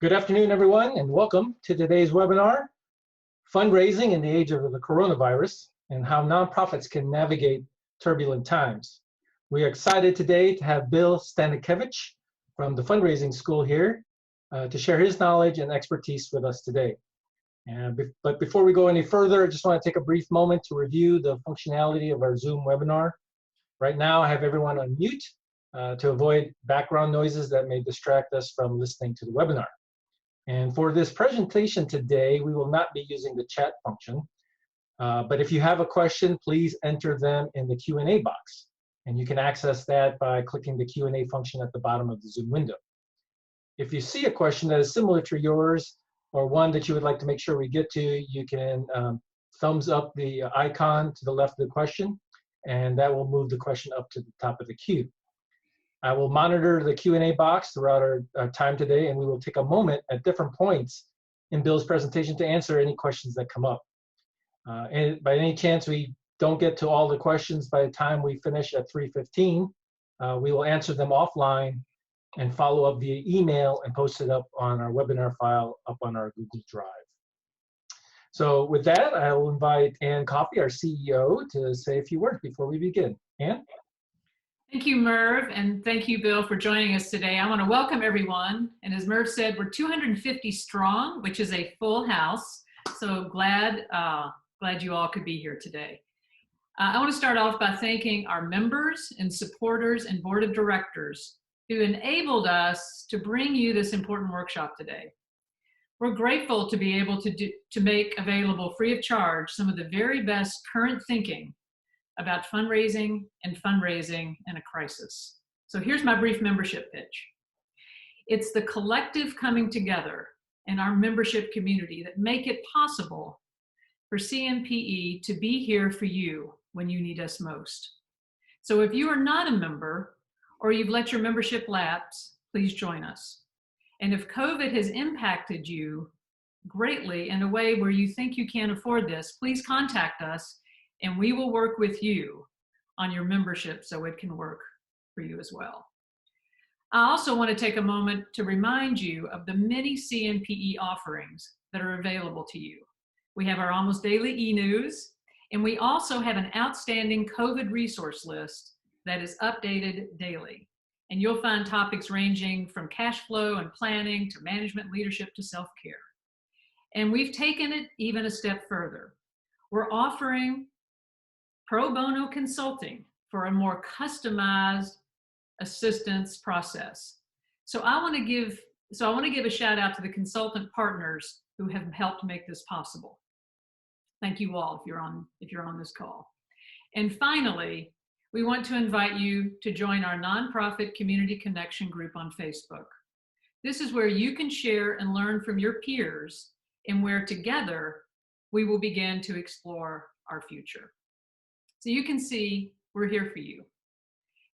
Good afternoon, everyone, and welcome to today's webinar, Fundraising in the Age of the Coronavirus and How Nonprofits Can Navigate Turbulent Times. We are excited today to have Bill Stanikevich from the Fundraising School here to share his knowledge and expertise with us today. But before we go any further, I just want to take a brief moment to review the functionality of our Zoom webinar. Right now, I have everyone on mute to avoid background noises that may distract us from listening to the webinar. And for this presentation today, we will not be using the chat function, but if you have a question, please enter them in the Q&A box. And you can access that by clicking the Q&A function at the bottom of the Zoom window. If you see a question that is similar to yours, or one that you would like to make sure we get to, you can thumbs up the icon to the left of the question, and that will move the question up to the top of the queue. I will monitor the Q&A box throughout our time today, and we will take a moment at different points in Bill's presentation to answer any questions that come up. And by any chance we don't get to all the questions by the time we finish at 3:15, we will answer them offline and follow up via email and post it up on our webinar file up on our Google Drive. So with that, I will invite Ann Coffey, our CEO, to say a few words before we begin. Ann? Thank you, Merv, and thank you, Bill, for joining us today. I want to welcome everyone. And as Merv said, we're 250 strong, which is a full house. So glad you all could be here today. I want to start off by thanking our members and supporters and board of directors who enabled us to bring you this important workshop today. We're grateful to be able to make available free of charge some of the very best current thinking about fundraising in a crisis. So here's my brief membership pitch. It's the collective coming together in our membership community that make it possible for CMPE to be here for you when you need us most. So if you are not a member or you've let your membership lapse, please join us. And if COVID has impacted you greatly in a way where you think you can't afford this, please contact us and we will work with you on your membership so it can work for you as well. I also want to take a moment to remind you of the many CMPE offerings that are available to you. We have our almost daily e-news, and we also have an outstanding COVID resource list that is updated daily. And you'll find topics ranging from cash flow and planning to management leadership to self-care. And we've taken it even a step further. We're offering pro bono consulting for a more customized assistance process. So I want to give a shout out to the consultant partners who have helped make this possible. Thank you all if you're on this call. And finally, we want to invite you to join our nonprofit community connection group on Facebook. This is where you can share and learn from your peers and where together we will begin to explore our future. So you can see we're here for you.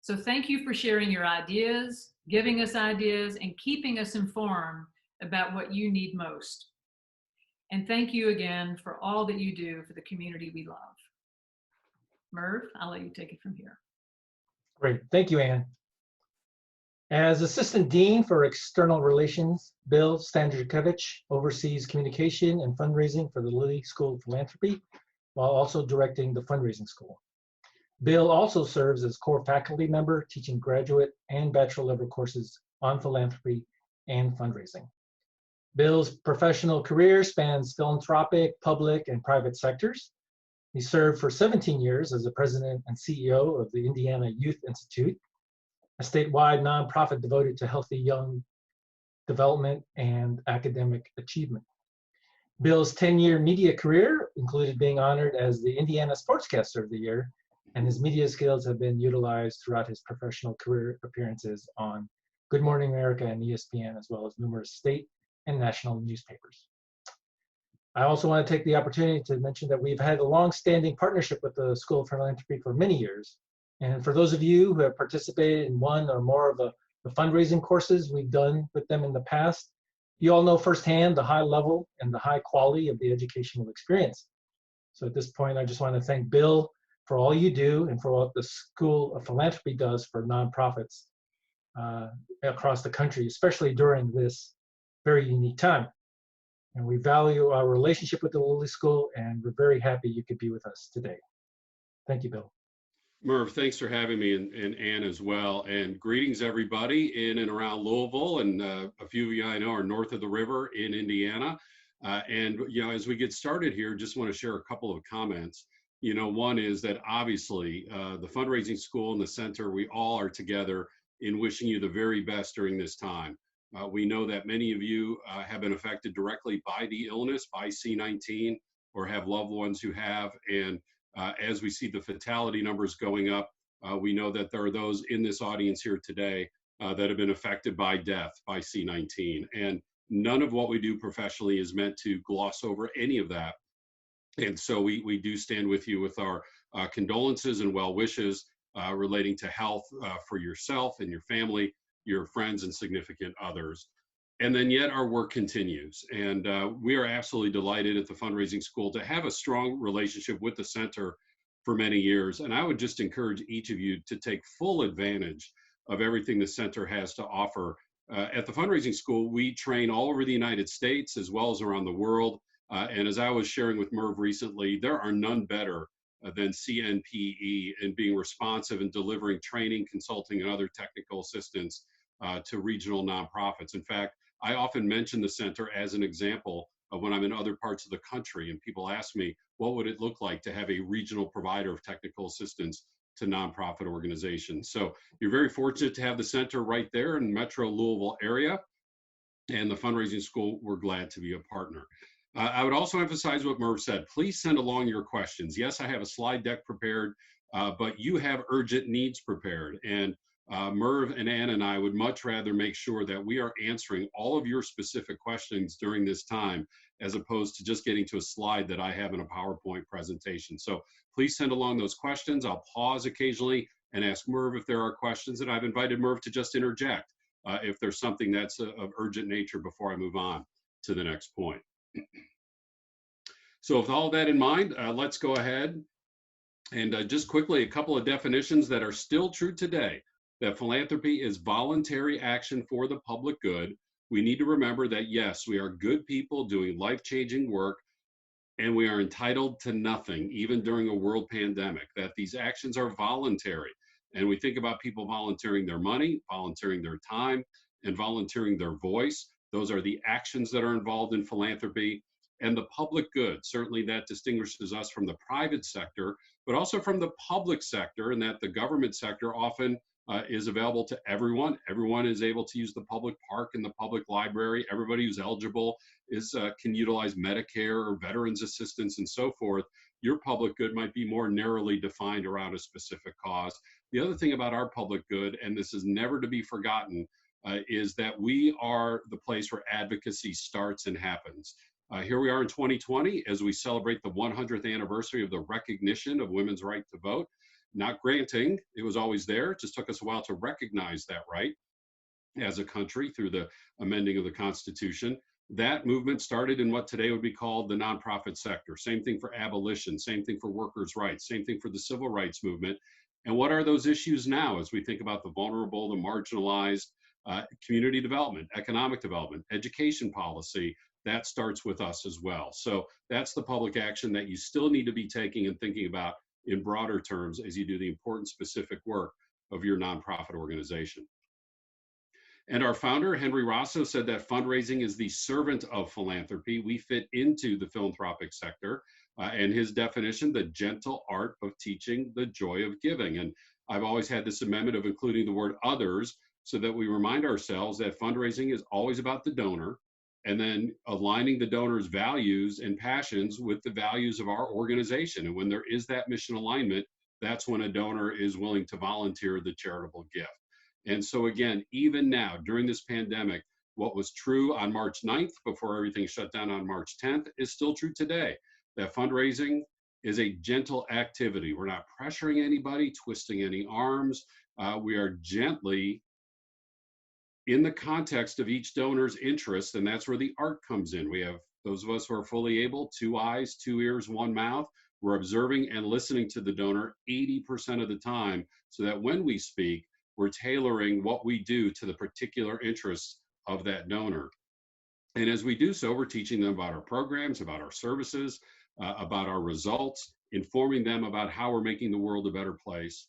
So thank you for sharing your ideas, giving us ideas, and keeping us informed about what you need most. And thank you again for all that you do for the community we love. Merv, I'll let you take it from here. Great, thank you, Ann. As Assistant Dean for External Relations, Bill Stanikevich oversees communication and fundraising for the Lilly School of Philanthropy, while also directing the Fundraising School. Bill also serves as core faculty member, teaching graduate and bachelor level courses on philanthropy and fundraising. Bill's professional career spans philanthropic, public, and private sectors. He served for 17 years as the president and CEO of the Indiana Youth Institute, a statewide nonprofit devoted to healthy young development and academic achievement. Bill's 10-year media career included being honored as the Indiana Sportscaster of the Year, and his media skills have been utilized throughout his professional career appearances on Good Morning America and ESPN, as well as numerous state and national newspapers. I also want to take the opportunity to mention that we've had a long-standing partnership with the School of Philanthropy for many years. And for those of you who have participated in one or more of the fundraising courses we've done with them in the past, you all know firsthand the high level and the high quality of the educational experience. So at this point, I just want to thank Bill for all you do and for what the School of Philanthropy does for nonprofits across the country, especially during this very unique time. And we value our relationship with the Lilly School, and we're very happy you could be with us today. Thank you, Bill. Merv, thanks for having me, and Ann as well. And greetings, everybody in and around Louisville, and a few of you I know are north of the river in Indiana. And as we get started here, just want to share a couple of comments. One is that obviously the fundraising school and the center, we all are together in wishing you the very best during this time. We know that many of you have been affected directly by the illness, by C-19, or have loved ones who have. And as we see the fatality numbers going up, we know that there are those in this audience here today that have been affected by death by C-19. And none of what we do professionally is meant to gloss over any of that. And so we do stand with you with our condolences and well wishes relating to health for yourself and your family, your friends and significant others. And then yet our work continues. And we are absolutely delighted at the fundraising school to have a strong relationship with the center for many years. And I would just encourage each of you to take full advantage of everything the center has to offer. At the fundraising school, we train all over the United States as well as around the world. And as I was sharing with Merv recently, there are none better than CNPE in being responsive and delivering training, consulting, and other technical assistance to regional nonprofits. In fact, I often mention the center as an example of when I'm in other parts of the country and people ask me, what would it look like to have a regional provider of technical assistance to nonprofit organizations? So you're very fortunate to have the center right there in Metro Louisville area, and the fundraising school, we're glad to be a partner. I would also emphasize what Merv said. Please send along your questions. Yes, I have a slide deck prepared, but you have urgent needs prepared. And Merv and Ann and I would much rather make sure that we are answering all of your specific questions during this time, as opposed to just getting to a slide that I have in a PowerPoint presentation. So please send along those questions. I'll pause occasionally and ask Merv if there are questions, and I've invited Merv to just interject if there's something that's of urgent nature before I move on to the next point. So with all that in mind, let's go ahead and just quickly, a couple of definitions that are still true today. That philanthropy is voluntary action for the public good. We need to remember that, yes, we are good people doing life-changing work, and we are entitled to nothing, even during a world pandemic, that these actions are voluntary. And we think about people volunteering their money, volunteering their time, and volunteering their voice. Those are the actions that are involved in philanthropy. And the public good, certainly that distinguishes us from the private sector, but also from the public sector, and that the government sector often is available to everyone. Everyone is able to use the public park and the public library. Everybody who's eligible can utilize Medicare or veterans assistance and so forth. Your public good might be more narrowly defined around a specific cause. The other thing about our public good, and this is never to be forgotten, is that we are the place where advocacy starts and happens. Here we are in 2020 as we celebrate the 100th anniversary of the recognition of women's right to vote. Not granting, it was always there. It just took us a while to recognize that right as a country through the amending of the Constitution. That movement started in what today would be called the nonprofit sector. Same thing for abolition, same thing for workers' rights, same thing for the civil rights movement. And what are those issues now as we think about the vulnerable, the marginalized, community development, economic development, education policy? That starts with us as well. So that's the public action that you still need to be taking and thinking about in broader terms as you do the important specific work of your nonprofit organization. And our founder, Henry Rosso, said that fundraising is the servant of philanthropy. We fit into the philanthropic sector, and his definition, the gentle art of teaching the joy of giving. And I've always had this amendment of including the word others so that we remind ourselves that fundraising is always about the donor, and then aligning the donor's values and passions with the values of our organization. And when there is that mission alignment, that's when a donor is willing to volunteer the charitable gift. And so again, even now, during this pandemic, what was true on March 9th, before everything shut down on March 10th, is still true today. That fundraising is a gentle activity. We're not pressuring anybody, twisting any arms. We are gently in the context of each donor's interest, and that's where the art comes in. We have those of us who are fully able, 2 eyes, 2 ears, 1 mouth. We're observing and listening to the donor 80% of the time, so that when we speak, we're tailoring what we do to the particular interests of that donor. And as we do so, we're teaching them about our programs, about our services, about our results, informing them about how we're making the world a better place.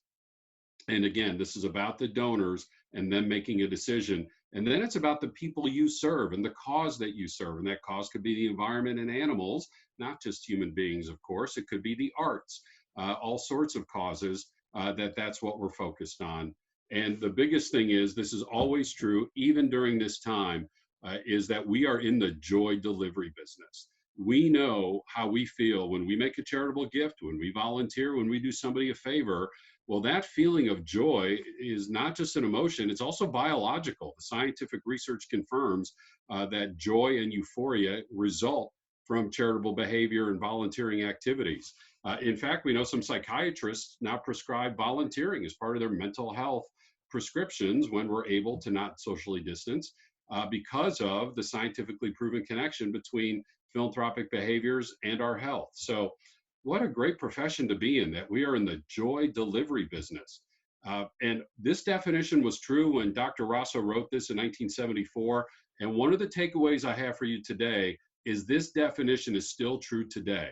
And again, this is about the donors and them making a decision. And then it's about the people you serve and the cause that you serve. And that cause could be the environment and animals, not just human beings, of course. It could be the arts, all sorts of causes that's what we're focused on. And the biggest thing is, this is always true, even during this time, is that we are in the joy delivery business. We know how we feel when we make a charitable gift, when we volunteer, when we do somebody a favor. Well, that feeling of joy is not just an emotion, it's also biological. The scientific research confirms that joy and euphoria result from charitable behavior and volunteering activities. In fact, we know some psychiatrists now prescribe volunteering as part of their mental health prescriptions when we're able to not socially distance because of the scientifically proven connection between philanthropic behaviors and our health. So what a great profession to be in, that we are in the joy delivery business. And this definition was true when Dr. Rosso wrote this in 1974. And one of the takeaways I have for you today is this definition is still true today.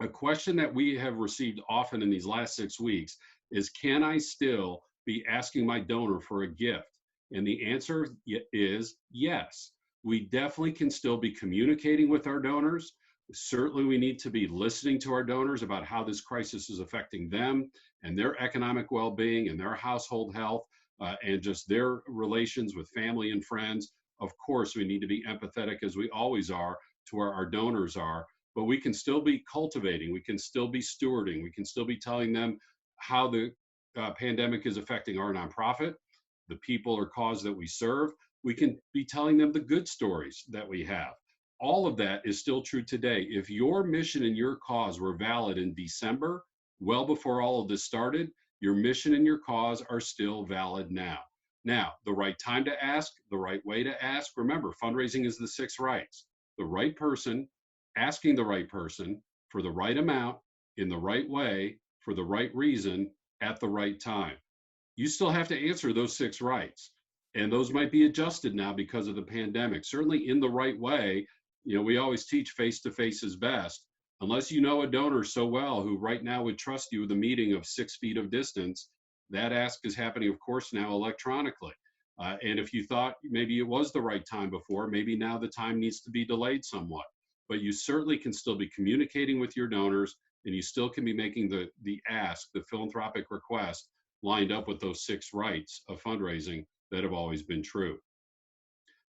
A question that we have received often in these last 6 weeks is, can I still be asking my donor for a gift? And the answer is yes. We definitely can still be communicating with our donors. Certainly, we need to be listening to our donors about how this crisis is affecting them and their economic well-being and their household health and just their relations with family and friends. Of course, we need to be empathetic, as we always are, to where our donors are, but we can still be cultivating, we can still be stewarding, we can still be telling them how the pandemic is affecting our nonprofit, the people or cause that we serve. We can be telling them the good stories that we have. All of that is still true today. If your mission and your cause were valid in December, well before all of this started, your mission and your cause are still valid now. Now, the right time to ask, the right way to ask. Remember, fundraising is the 6 rights. The right person, asking the right person for the right amount, in the right way, for the right reason, at the right time. You still have to answer those 6 rights. And those might be adjusted now because of the pandemic. Certainly in the right way. We always teach face-to-face is best. Unless you know a donor so well who right now would trust you with a meeting of 6 feet of distance, that ask is happening, of course, now electronically. And if you thought maybe it was the right time before, maybe now the time needs to be delayed somewhat. But you certainly can still be communicating with your donors, and you still can be making the ask, the philanthropic request, lined up with those 6 rights of fundraising that have always been true.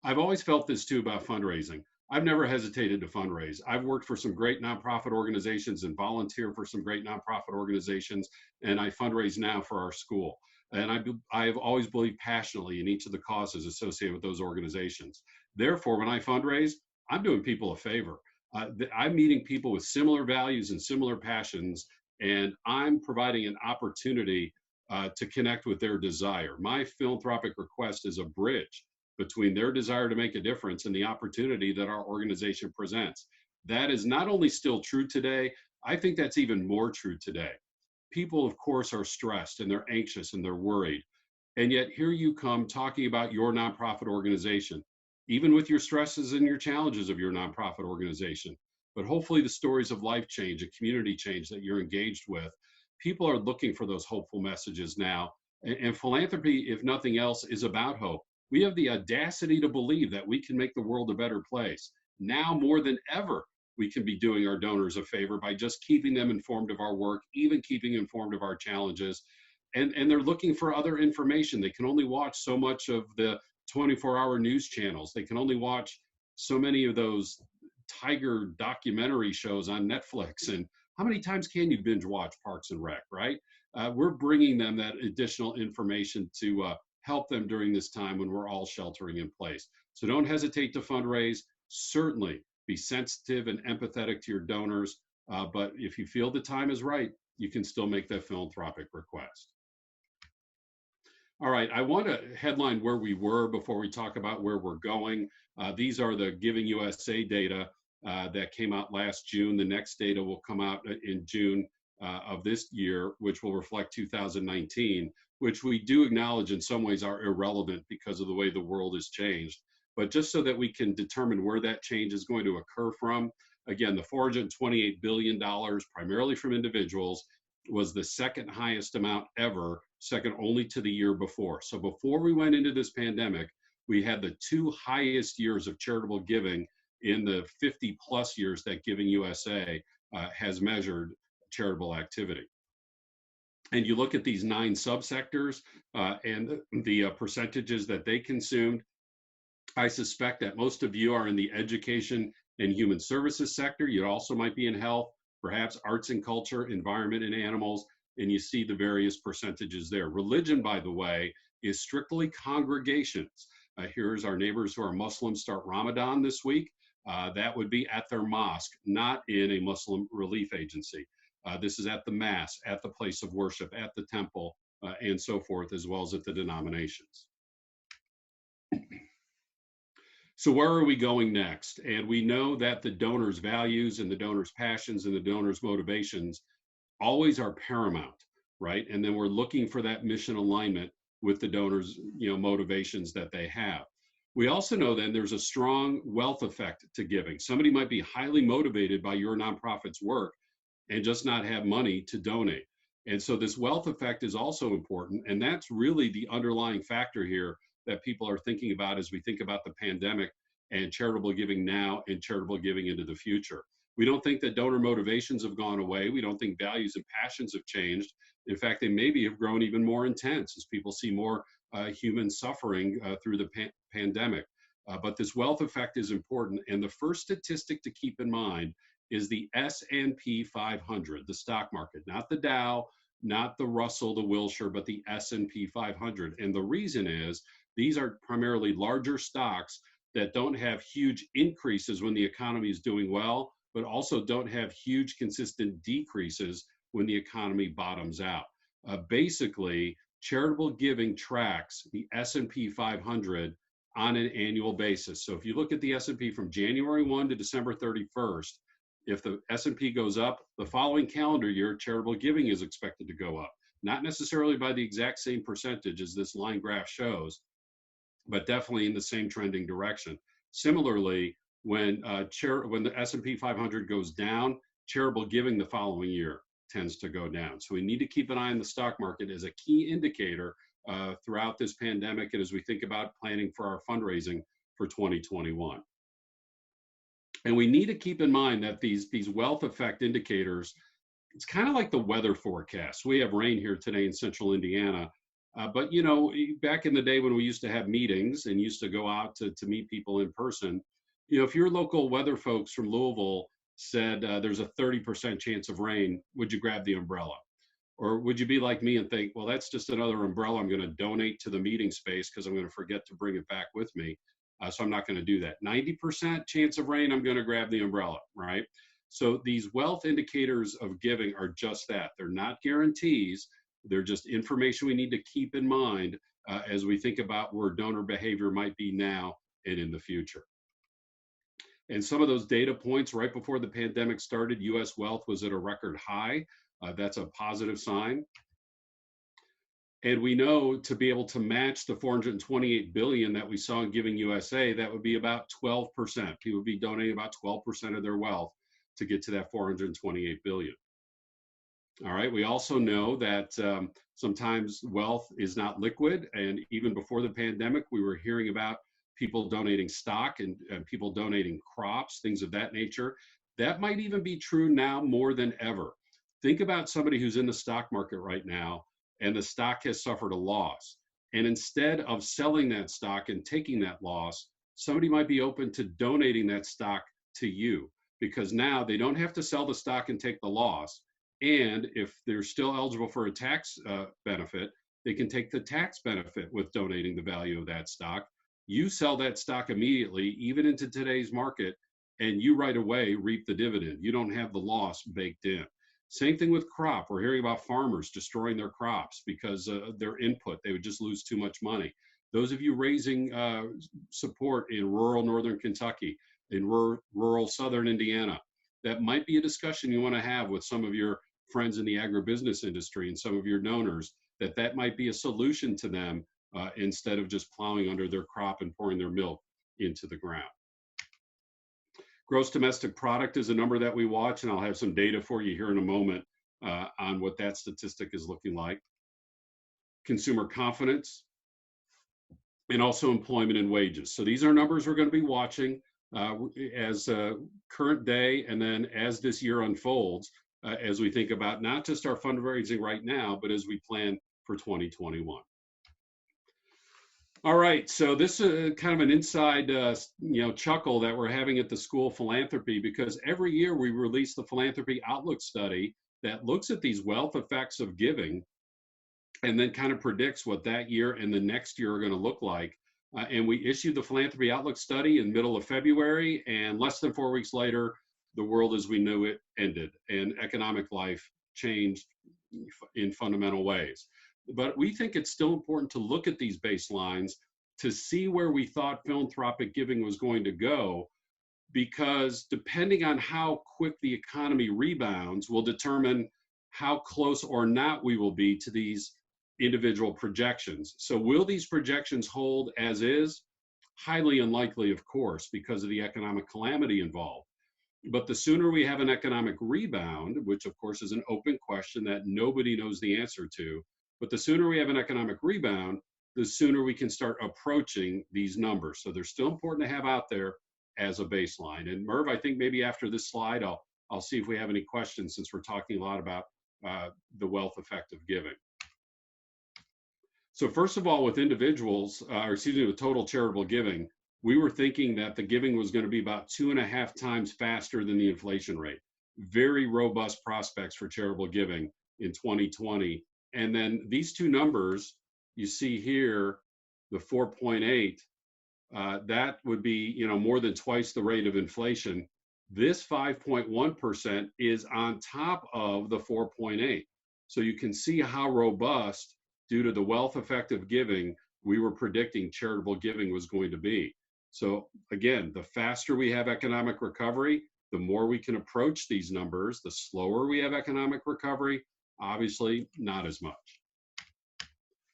I've always felt this too about fundraising. I've never hesitated to fundraise. I've worked for some great nonprofit organizations and volunteered for some great nonprofit organizations, and I fundraise now for our school. And I have always believed passionately in each of the causes associated with those organizations. Therefore, when I fundraise, I'm doing people a favor. I'm meeting people with similar values and similar passions, and I'm providing an opportunity to connect with their desire. My philanthropic request is a bridge between their desire to make a difference and the opportunity that our organization presents. That is not only still true today, I think that's even more true today. People, of course, are stressed and they're anxious and they're worried. And yet here you come talking about your nonprofit organization, even with your stresses and your challenges of your nonprofit organization. But hopefully the stories of life change, a community change that you're engaged with, people are looking for those hopeful messages now. And philanthropy, if nothing else, is about hope. We have the audacity to believe that we can make the world a better place. Now more than ever, we can be doing our donors a favor by just keeping them informed of our work, even keeping informed of our challenges. And they're looking for other information. They can only watch so much of the 24-hour news channels. They can only watch so many of those tiger documentary shows on Netflix. And how many times can you binge watch Parks and Rec, right? We're bringing them that additional information to help them during this time when we're all sheltering in place. So don't hesitate to fundraise. Certainly be sensitive and empathetic to your donors. But if you feel the time is right, you can still make that philanthropic request. All right, I want to headline where we were before we talk about where we're going. These are the Giving USA data that came out last June. The next data will come out in June of this year, which will reflect 2019, which we do acknowledge in some ways are irrelevant because of the way the world has changed. but just so that we can determine where that change is going to occur from. Again, the $428 billion, primarily from individuals, was the second highest amount ever, second only to the year before. So before we went into this pandemic, we had the two highest years of charitable giving in the 50 plus years that Giving USA has measured charitable activity. And you look at these 9 subsectors and the percentages that they consumed. I suspect that most of you are in the education and human services sector. You also might be in health, perhaps arts and culture, environment and animals, and you see the various percentages there. Religion, by the way, is strictly congregations. Here's our neighbors who are Muslims start Ramadan this week. That would be at their mosque, not in a Muslim relief agency. This is at the mass, at the place of worship, at the temple, and so forth, as well as at the denominations. So where are we going next? And we know that the donor's values and the donor's passions and the donor's motivations always are paramount, right? And then we're looking for that mission alignment with the donor's, motivations that they have. We also know then there's a strong wealth effect to giving. Somebody might be highly motivated by your nonprofit's work and just not have money to donate. And so this wealth effect is also important. And that's really the underlying factor here that people are thinking about as we think about the pandemic and charitable giving now and charitable giving into the future. We don't think that donor motivations have gone away. We don't think values and passions have changed. In fact, they maybe have grown even more intense as people see more human suffering through the pandemic. But this wealth effect is important. And the first statistic to keep in mind is the S&P 500, the stock market, not the Dow, not the Russell, the Wilshire, but the S&P 500. And the reason is these are primarily larger stocks that don't have huge increases when the economy is doing well, but also don't have huge consistent decreases when the economy bottoms out. Basically, charitable giving tracks the S&P 500 on an annual basis. So if you look at the S&P from January 1 to December 31st, if the S&P goes up, the following calendar year, charitable giving is expected to go up. Not necessarily by the exact same percentage as this line graph shows, but definitely in the same trending direction. Similarly, when the S&P 500 goes down, charitable giving the following year tends to go down. So we need to keep an eye on the stock market as a key indicator throughout this pandemic and as we think about planning for our fundraising for 2021. And we need to keep in mind that these wealth effect indicators, it's kind of like the weather forecast. We have rain here today in central Indiana. But, back in the day when we used to have meetings and used to go out to meet people in person, if your local weather folks from Louisville said there's a 30% chance of rain, would you grab the umbrella? Or would you be like me and think, well, that's just another umbrella I'm going to donate to the meeting space because I'm going to forget to bring it back with me. So I'm not going to do that. 90% chance of rain, I'm going to grab the umbrella, right? So these wealth indicators of giving are just that. They're not guarantees. They're just information we need to keep in mind as we think about where donor behavior might be now and in the future. And some of those data points right before the pandemic started, U.S. wealth was at a record high. That's a positive sign. And we know to be able to match the $428 billion that we saw in Giving USA, that would be about 12%. People would be donating about 12% of their wealth to get to that $428 billion. All right, we also know that sometimes wealth is not liquid. And even before the pandemic, we were hearing about people donating stock and people donating crops, things of that nature. That might even be true now more than ever. Think about somebody who's in the stock market right now and the stock has suffered a loss. And instead of selling that stock and taking that loss, somebody might be open to donating that stock to you because now they don't have to sell the stock and take the loss. And if they're still eligible for a tax benefit, they can take the tax benefit with donating the value of that stock. You sell that stock immediately, even into today's market, and you right away reap the dividend. You don't have the loss baked in. Same thing with crop. We're hearing about farmers destroying their crops because their input, they would just lose too much money. Those of you raising support in rural northern Kentucky, in rural southern Indiana, that might be a discussion you want to have with some of your friends in the agribusiness industry and some of your donors, that might be a solution to them instead of just plowing under their crop and pouring their milk into the ground. Gross domestic product is a number that we watch, and I'll have some data for you here in a moment on what that statistic is looking like. Consumer confidence, and also employment and wages. So these are numbers we're going to be watching as current day, and then as this year unfolds, as we think about not just our fundraising right now, but as we plan for 2021. All right, so this is kind of an inside chuckle that we're having at the School of Philanthropy, because every year we release the Philanthropy Outlook study that looks at these wealth effects of giving and then kind of predicts what that year and the next year are going to look like. And we issued the Philanthropy Outlook study in middle of February, and less than 4 weeks later, the world as we knew it ended, and economic life changed in fundamental ways. But we think it's still important to look at these baselines to see where we thought philanthropic giving was going to go, because depending on how quick the economy rebounds will determine how close or not we will be to these individual projections. So will these projections hold as is? Highly unlikely, of course, because of the economic calamity involved. But the sooner we have an economic rebound, which of course is an open question that nobody knows the answer to, but the sooner we have an economic rebound, the sooner we can start approaching these numbers. So they're still important to have out there as a baseline. And Merv, I think maybe after this slide, I'll see if we have any questions, since we're talking a lot about the wealth effect of giving. So first of all, with individuals, with total charitable giving, we were thinking that the giving was going to be about 2.5 times faster than the inflation rate. Very robust prospects for charitable giving in 2020. And then these two numbers you see here, the 4.8, that would be more than twice the rate of inflation. This 5.1% is on top of the 4.8. So you can see how robust, due to the wealth effect of giving, we were predicting charitable giving was going to be. So again, the faster we have economic recovery, the more we can approach these numbers. The slower we have economic recovery, obviously not as much.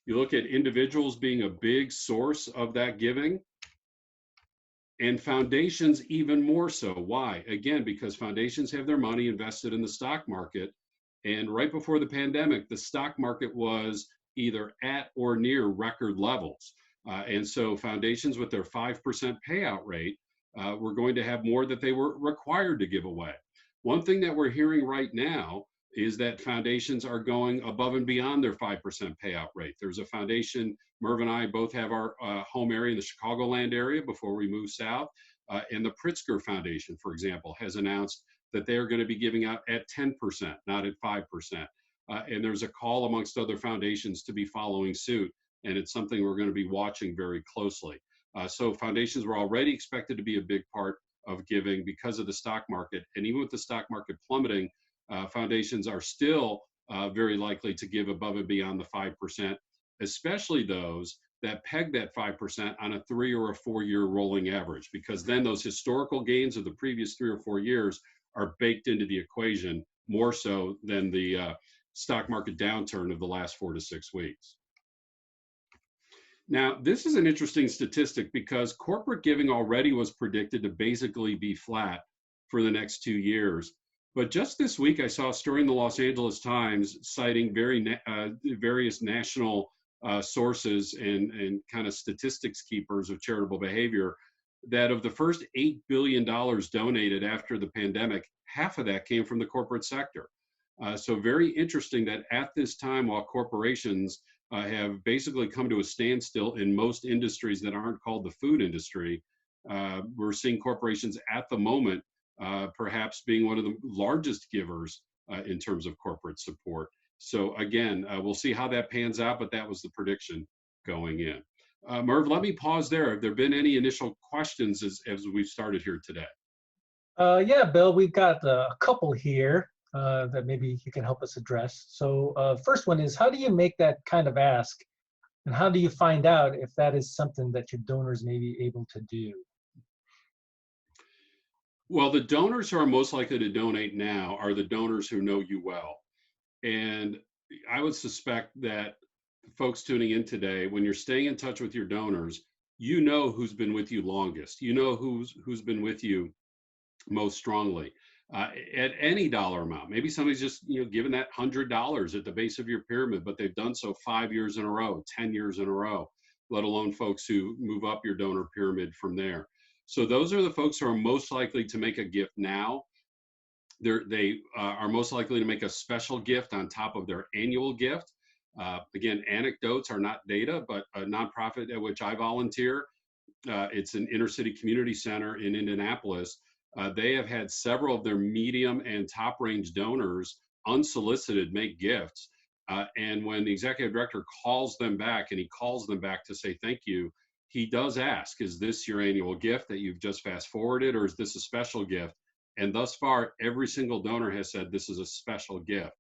You look at individuals being a big source of that giving, and foundations even more so. Why? Again, because foundations have their money invested in the stock market, and right before the pandemic, the stock market was either at or near record levels. And so foundations with their 5% payout rate were going to have more that they were required to give away. One thing that we're hearing right now is that foundations are going above and beyond their 5% payout rate. There's a foundation, Merv and I both have our home area in the Chicagoland area before we move south, and the Pritzker Foundation, for example, has announced that they're going to be giving out at 10%, not at 5%. And there's a call amongst other foundations to be following suit, and it's something we're going to be watching very closely. So foundations were already expected to be a big part of giving because of the stock market, and even with the stock market plummeting, foundations are still very likely to give above and beyond the 5%, especially those that peg that 5% on a 3 or a 4 year rolling average, because then those historical gains of the previous 3 or 4 years are baked into the equation more so than the stock market downturn of the last 4 to 6 weeks. Now, this is an interesting statistic because corporate giving already was predicted to basically be flat for the next 2 years. But just this week, I saw a story in the Los Angeles Times citing various national sources and kind of statistics keepers of charitable behavior, that of the first $8 billion donated after the pandemic, half of that came from the corporate sector. So very interesting that at this time, while corporations have basically come to a standstill in most industries that aren't called the food industry, we're seeing corporations at the moment perhaps being one of the largest givers in terms of corporate support. So again, we'll see how that pans out, but that was the prediction going in. Merv, let me pause there. Have there been any initial questions as we've started here today? Yeah, Bill, we've got a couple here that maybe you can help us address. So first one is, how do you make that kind of ask? And how do you find out if that is something that your donors may be able to do? Well, the donors who are most likely to donate now are the donors who know you well. And I would suspect that folks tuning in today, when you're staying in touch with your donors, you know who's been with you longest. You know who's been with you most strongly. At any dollar amount. Maybe somebody's just given that $100 at the base of your pyramid, but they've done so 5 years in a row, 10 years in a row, let alone folks who move up your donor pyramid from there. So those are the folks who are most likely to make a gift now. They are most likely to make a special gift on top of their annual gift. Again, anecdotes are not data, but a nonprofit at which I volunteer, it's an inner city community center in Indianapolis. They have had several of their medium and top range donors unsolicited make gifts. And when the executive director calls them back, and he calls them back to say thank you, he does ask, is this your annual gift that you've just fast forwarded, or is this a special gift? And thus far, every single donor has said this is a special gift.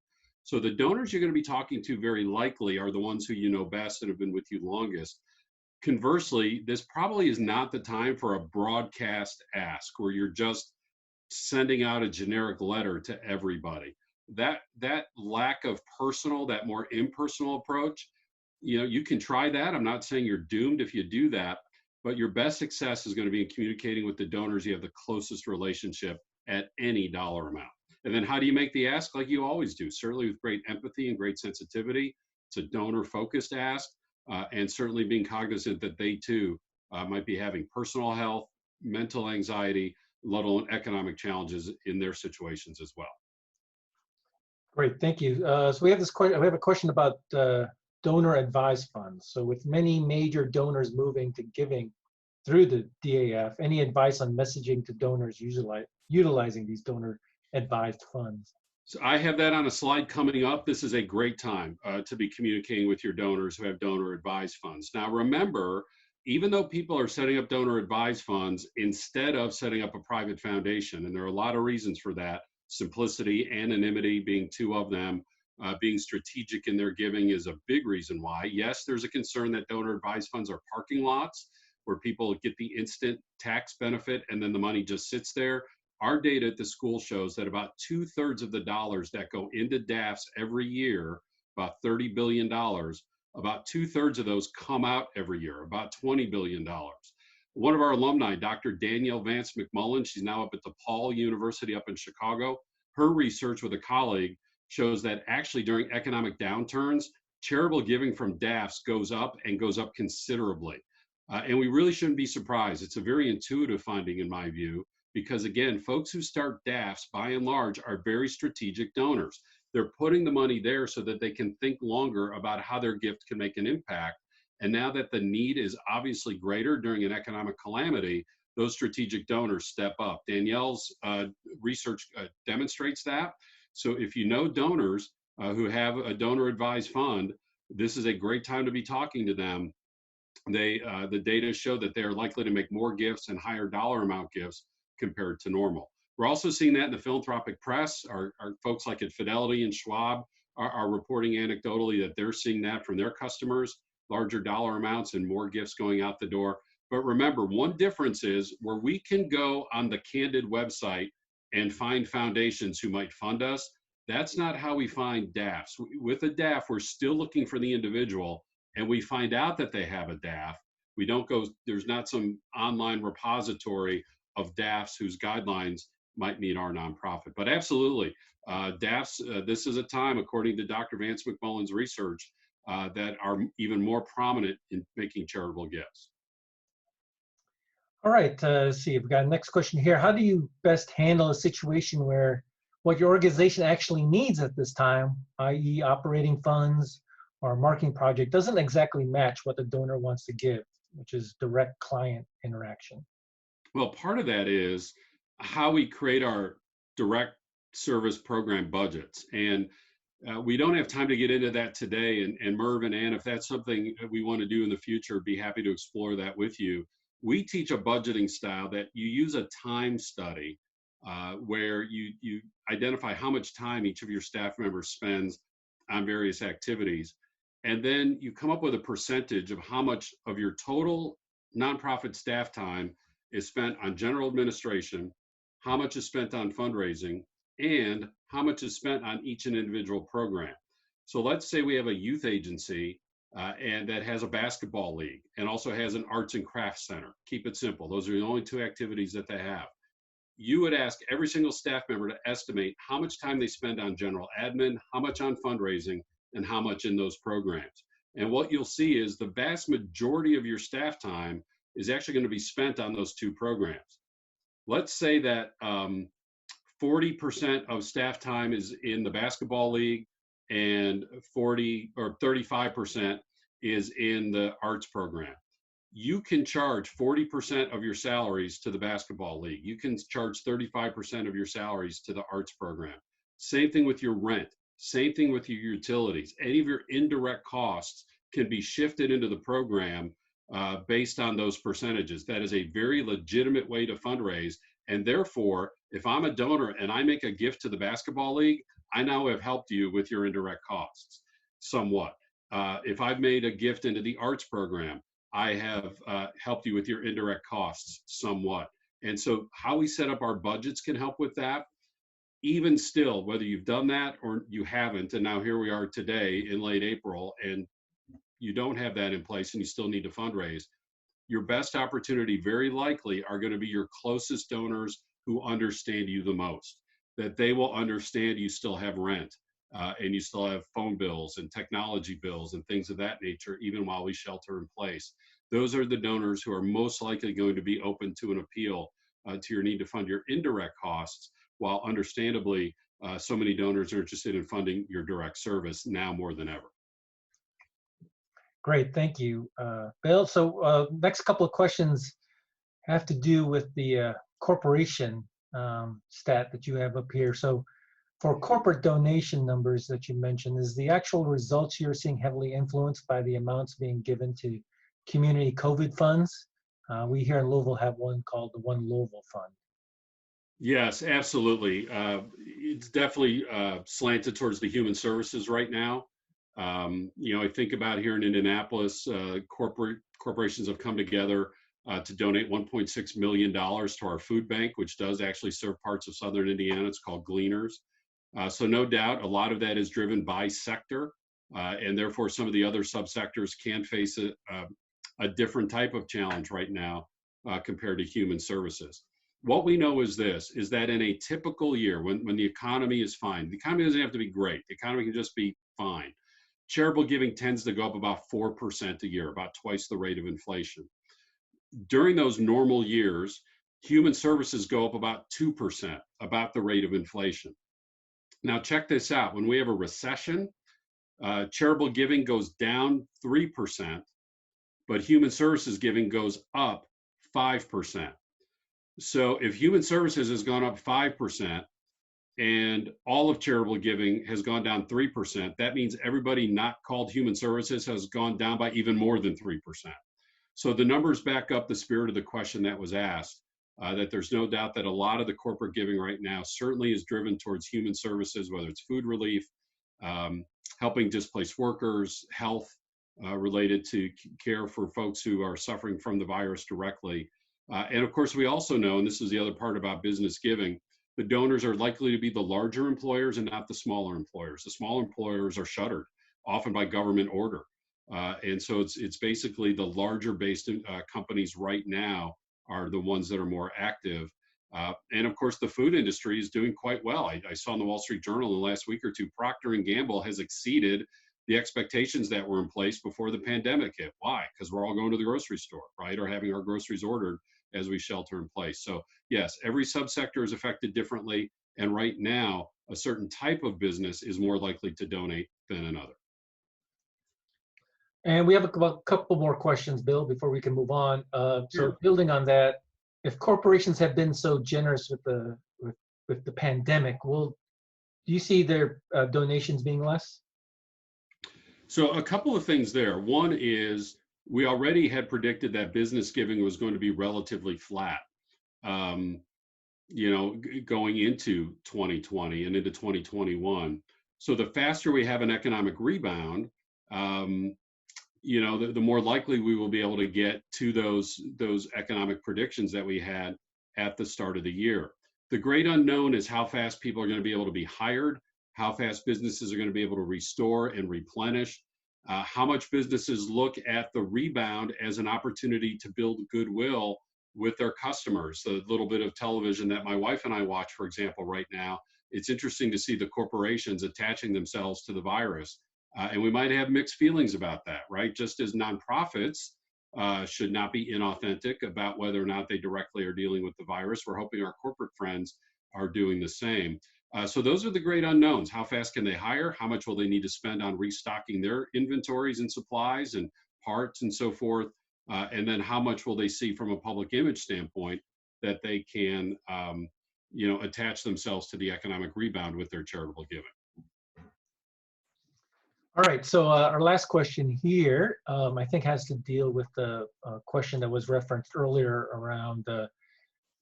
So the donors you're going to be talking to very likely are the ones who you know best and have been with you longest. Conversely, this probably is not the time for a broadcast ask where you're just sending out a generic letter to everybody. That lack of personal, that more impersonal approach, you can try that. I'm not saying you're doomed if you do that, but your best success is going to be in communicating with the donors you have the closest relationship at any dollar amount. And then how do you make the ask? Like you always do, certainly with great empathy and great sensitivity. It's a donor-focused ask, and certainly being cognizant that they too might be having personal health, mental anxiety, let alone economic challenges in their situations as well. Great, thank you. So we have this question. We have a question about donor advised funds. So with many major donors moving to giving through the DAF, any advice on messaging to donors utilizing these donor advised funds? So I have that on a slide coming up. This is a great time to be communicating with your donors who have donor advised funds. Now remember, even though people are setting up donor advised funds instead of setting up a private foundation, and there are a lot of reasons for that, simplicity, anonymity being two of them, being strategic in their giving is a big reason why. Yes, there's a concern that donor advised funds are parking lots where people get the instant tax benefit and then the money just sits there. Our data at the school shows that about 2/3 of the dollars that go into DAFs every year, about $30 billion, about 2/3 of those come out every year, about $20 billion. One of our alumni, Dr. Danielle Vance McMullen, she's now up at DePaul University up in Chicago. Her research with a colleague shows that actually during economic downturns, charitable giving from DAFs goes up and goes up considerably. And we really shouldn't be surprised. It's a very intuitive finding in my view, because again, folks who start DAFs by and large are very strategic donors. They're putting the money there so that they can think longer about how their gift can make an impact. And now that the need is obviously greater during an economic calamity, those strategic donors step up. Danielle's research demonstrates that. So if you know donors who have a donor advised fund, this is a great time to be talking to them. The data show that they are likely to make more gifts and higher dollar amount gifts compared to normal. We're also seeing that in the philanthropic press. Our folks like at Fidelity and Schwab are reporting anecdotally that they're seeing that from their customers, larger dollar amounts and more gifts going out the door. But remember, one difference is where we can go on the Candid website and find foundations who might fund us. That's not how we find DAFs. With a DAF, we're still looking for the individual, and we find out that they have a DAF. We don't go, there's not some online repository of DAFs whose guidelines might meet our nonprofit. But absolutely, DAFs, this is a time, according to Dr. Vance McMullen's research, that are even more prominent in making charitable gifts. All right, let's see, we've got a next question here. How do you best handle a situation where what your organization actually needs at this time, i.e. operating funds or a marketing project, doesn't exactly match what the donor wants to give, which is direct client interaction? Well, part of that is how we create our direct service program budgets. And we don't have time to get into that today. And Merv and Ann, if that's something that we want to do in the future, be happy to explore that with you. We teach a budgeting style that you use a time study where you identify how much time each of your staff members spends on various activities. And then you come up with a percentage of how much of your total nonprofit staff time is spent on general administration, how much is spent on fundraising, and how much is spent on each and individual program. So let's say we have a youth agency and that has a basketball league and also has an arts and crafts center. Keep it simple. Those are the only two activities that they have. You would ask every single staff member to estimate how much time they spend on general admin, how much on fundraising, and how much in those programs. And what you'll see is the vast majority of your staff time is actually going to be spent on those two programs. Let's say that 40% of staff time is in the basketball league and 40 or 35% is in the arts program. You can charge 40% of your salaries to the basketball league. You can charge 35% of your salaries to the arts program. Same thing with your rent. Same thing with your utilities. Any of your indirect costs can be shifted into the program based on those percentages. That is a very legitimate way to fundraise. And therefore, if I'm a donor and I make a gift to the basketball league, I now have helped you with your indirect costs somewhat. If I've made a gift into the arts program, I have helped you with your indirect costs somewhat. And so how we set up our budgets can help with that. Even still, whether you've done that or you haven't, and now here we are today in late April, and you don't have that in place and you still need to fundraise, your best opportunity very likely are going to be your closest donors who understand you the most, that they will understand you still have rent and you still have phone bills and technology bills and things of that nature, even while we shelter in place. Those are the donors who are most likely going to be open to an appeal to your need to fund your indirect costs, while understandably, so many donors are interested in funding your direct service now more than ever. Great, thank you, Bill. So next couple of questions have to do with the corporation stat that you have up here. So for corporate donation numbers that you mentioned, is the actual results you're seeing heavily influenced by the amounts being given to community COVID funds? We here in Louisville have one called the One Louisville Fund. Yes, absolutely. It's definitely slanted towards the human services right now. I think about here in Indianapolis, corporations have come together to donate $1.6 million to our food bank, which does actually serve parts of Southern Indiana. It's called Gleaners. So no doubt, a lot of that is driven by sector, and therefore some of the other subsectors can face a different type of challenge right now compared to human services. What we know is this, is that in a typical year, when the economy is fine, the economy doesn't have to be great, the economy can just be fine. Charitable giving tends to go up about 4% a year, about twice the rate of inflation. During those normal years, human services go up about 2%, about the rate of inflation. Now check this out, when we have a recession, charitable giving goes down 3%, but human services giving goes up 5%. So if human services has gone up 5% and all of charitable giving has gone down 3%, that means everybody not called human services has gone down by even more than 3%. So the numbers back up the spirit of the question that was asked, that there's no doubt that a lot of the corporate giving right now certainly is driven towards human services, whether it's food relief, helping displaced workers, health related to care for folks who are suffering from the virus directly. And of course, we also know, and this is the other part about business giving, the donors are likely to be the larger employers and not the smaller employers. The smaller employers are shuttered, often by government order. And so it's basically the larger based companies right now are the ones that are more active. And of course, the food industry is doing quite well. I saw in the Wall Street Journal in the last week or two, Procter & Gamble has exceeded the expectations that were in place before the pandemic hit. Why? Because we're all going to the grocery store, right? Or having our groceries ordered as we shelter in place. So yes, every subsector is affected differently. And right now, a certain type of business is more likely to donate than another. And we have a couple more questions, Bill, before we can move on. Sure. So building on that, if corporations have been so generous with the pandemic, do you see their donations being less? So a couple of things there. One is we already had predicted that business giving was going to be relatively flat, going into 2020 and into 2021. So the faster we have an economic rebound, the more likely we will be able to get to those economic predictions that we had at the start of the year. The great unknown is how fast people are going to be able to be hired, how fast businesses are going to be able to restore and replenish. how much businesses look at the rebound as an opportunity to build goodwill with their customers. The little bit of television that my wife and I watch, for example, right now, it's interesting to see the corporations attaching themselves to the virus. And we might have mixed feelings about that, right? Just as nonprofits should not be inauthentic about whether or not they directly are dealing with the virus, we're hoping our corporate friends are doing the same. So those are the great unknowns. How fast can they hire? How much will they need to spend on restocking their inventories and supplies and parts and so forth? And then how much will they see from a public image standpoint that they can attach themselves to the economic rebound with their charitable giving? All right, so our last question here, I think has to deal with the question that was referenced earlier around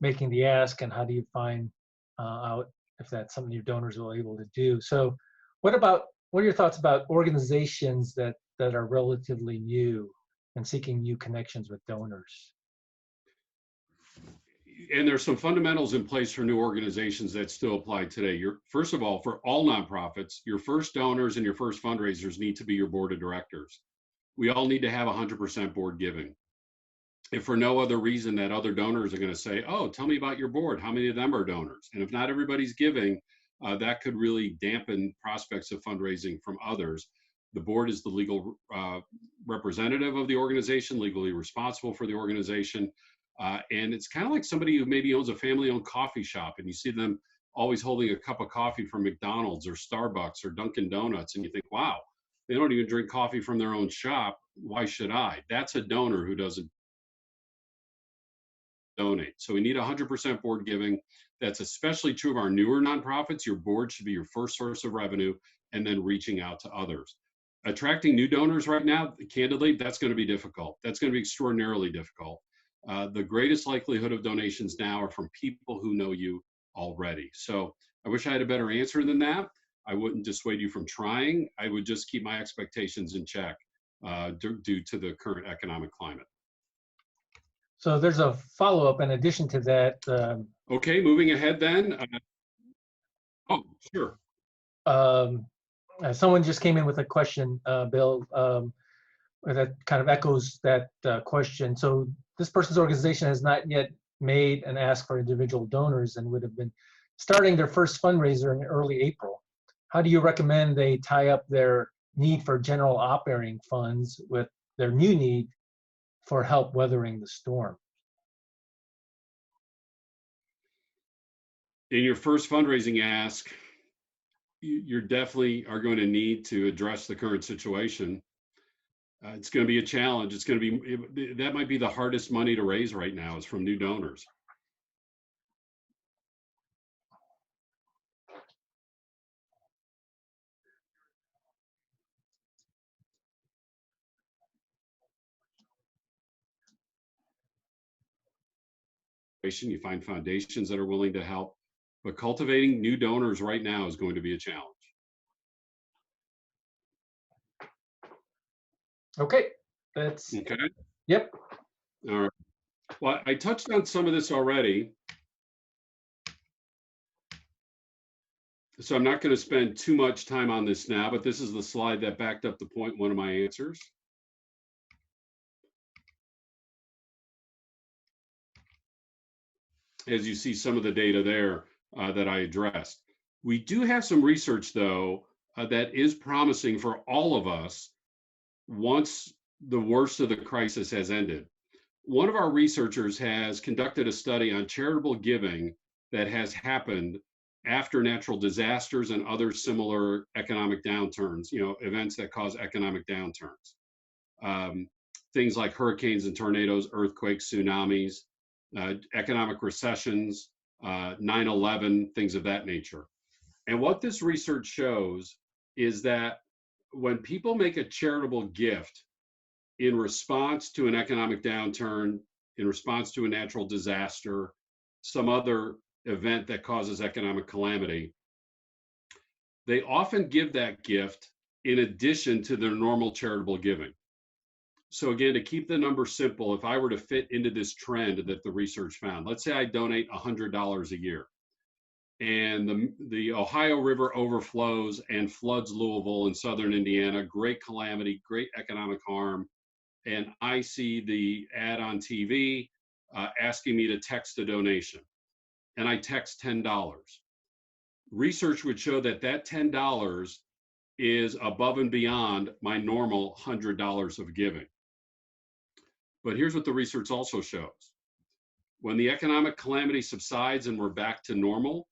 making the ask and how do you find out if that's something your donors will be able to do. So what are your thoughts about organizations that are relatively new and seeking new connections with donors? And there's some fundamentals in place for new organizations that still apply today. First of all, for all nonprofits, your first donors and your first fundraisers need to be your board of directors. We all need to have 100% board giving. If for no other reason that other donors are going to say, oh, tell me about your board, how many of them are donors? And if not everybody's giving, that could really dampen prospects of fundraising from others. The board is the legal representative of the organization, legally responsible for the organization. And it's kind of like somebody who maybe owns a family-owned coffee shop and you see them always holding a cup of coffee from McDonald's or Starbucks or Dunkin' Donuts, and you think, wow, they don't even drink coffee from their own shop. Why should I? That's a donor who doesn't donate. So we need 100% board giving. That's especially true of our newer nonprofits. Your board should be your first source of revenue and then reaching out to others. Attracting new donors right now, candidly, that's going to be difficult. That's going to be extraordinarily difficult. The greatest likelihood of donations now are from people who know you already. So I wish I had a better answer than that. I wouldn't dissuade you from trying. I would just keep my expectations in check due to the current economic climate. So there's a follow-up in addition to that. Okay, moving ahead then. Oh, sure. Someone just came in with a question, Bill, that kind of echoes that question. So this person's organization has not yet made an ask for individual donors and would have been starting their first fundraiser in early April. How do you recommend they tie up their need for general operating funds with their new need for help weathering the storm? In your first fundraising ask, you definitely are going to need to address the current situation. It's going to be a challenge. It's going to be, that might be the hardest money to raise right now is from new donors. You find foundations that are willing to help, but cultivating new donors right now is going to be a challenge. Okay, that's okay. Yep. All right. Well, I touched on some of this already, so I'm not going to spend too much time on this now, but this is the slide that backed up the point, one of my answers. As you see some of the data there that I addressed. We do have some research, though, that is promising for all of us once the worst of the crisis has ended. One of our researchers has conducted a study on charitable giving that has happened after natural disasters and other similar economic downturns, events that cause economic downturns. Things like hurricanes and tornadoes, earthquakes, tsunamis, economic recessions, 9/11, things of that nature. And what this research shows is that when people make a charitable gift in response to an economic downturn, in response to a natural disaster, some other event that causes economic calamity, they often give that gift in addition to their normal charitable giving. So again, to keep the number simple, if I were to fit into this trend that the research found, let's say I donate $100 a year. and the Ohio River overflows and floods Louisville and southern Indiana. Great calamity, great economic harm. And I see the ad on TV asking me to text a donation. And I text $10. Research would show that that $10 is above and beyond my normal $100 of giving. But here's what the research also shows. When the economic calamity subsides and we're back to normal,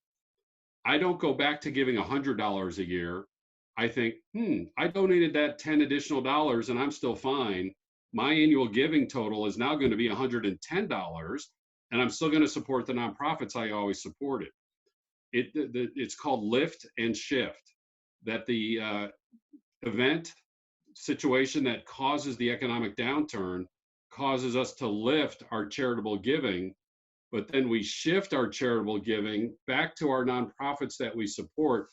I don't go back to giving $100 a year. I think, I donated that 10 additional dollars and I'm still fine. My annual giving total is now going to be $110, and I'm still going to support the nonprofits I always supported. It's called lift and shift, that the event situation that causes the economic downturn causes us to lift our charitable giving, but then we shift our charitable giving back to our nonprofits that we support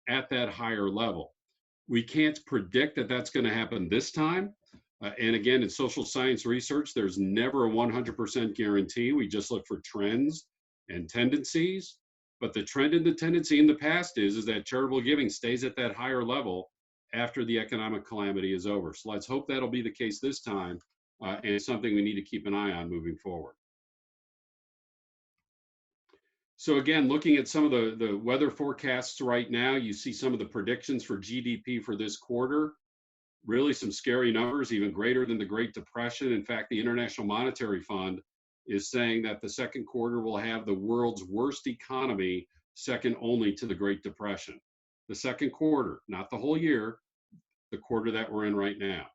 at that higher level. We can't predict that that's going to happen this time. And again, in social science research, there's never a 100% guarantee. We just look for trends and tendencies. But the trend and the tendency in the past is that charitable giving stays at that higher level after the economic calamity is over. So let's hope that'll be the case this time, and it's something we need to keep an eye on moving forward. So again, looking at some of the weather forecasts right now, you see some of the predictions for GDP for this quarter. Really some scary numbers, even greater than the Great Depression. In fact, the International Monetary Fund is saying that the second quarter will have the world's worst economy, second only to the Great Depression. The second quarter, not the whole year, the quarter that we're in right now.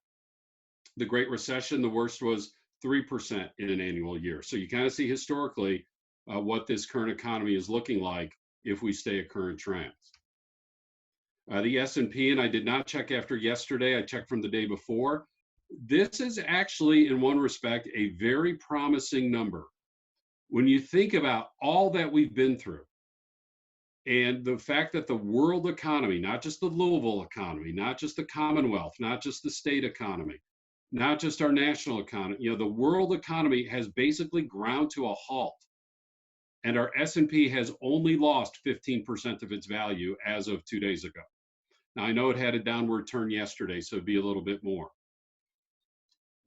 The Great Recession, the worst was 3% in an annual year. So you kind of see historically what this current economy is looking like if we stay at current trends. The S&P, and I did not check after yesterday, I checked from the day before. This is actually, in one respect, a very promising number. When you think about all that we've been through, and the fact that the world economy, not just the Louisville economy, not just the Commonwealth, not just the state economy, not just our national economy, the world economy has basically ground to a halt. And our S&P has only lost 15% of its value as of 2 days ago. Now, I know it had a downward turn yesterday, so it'd be a little bit more.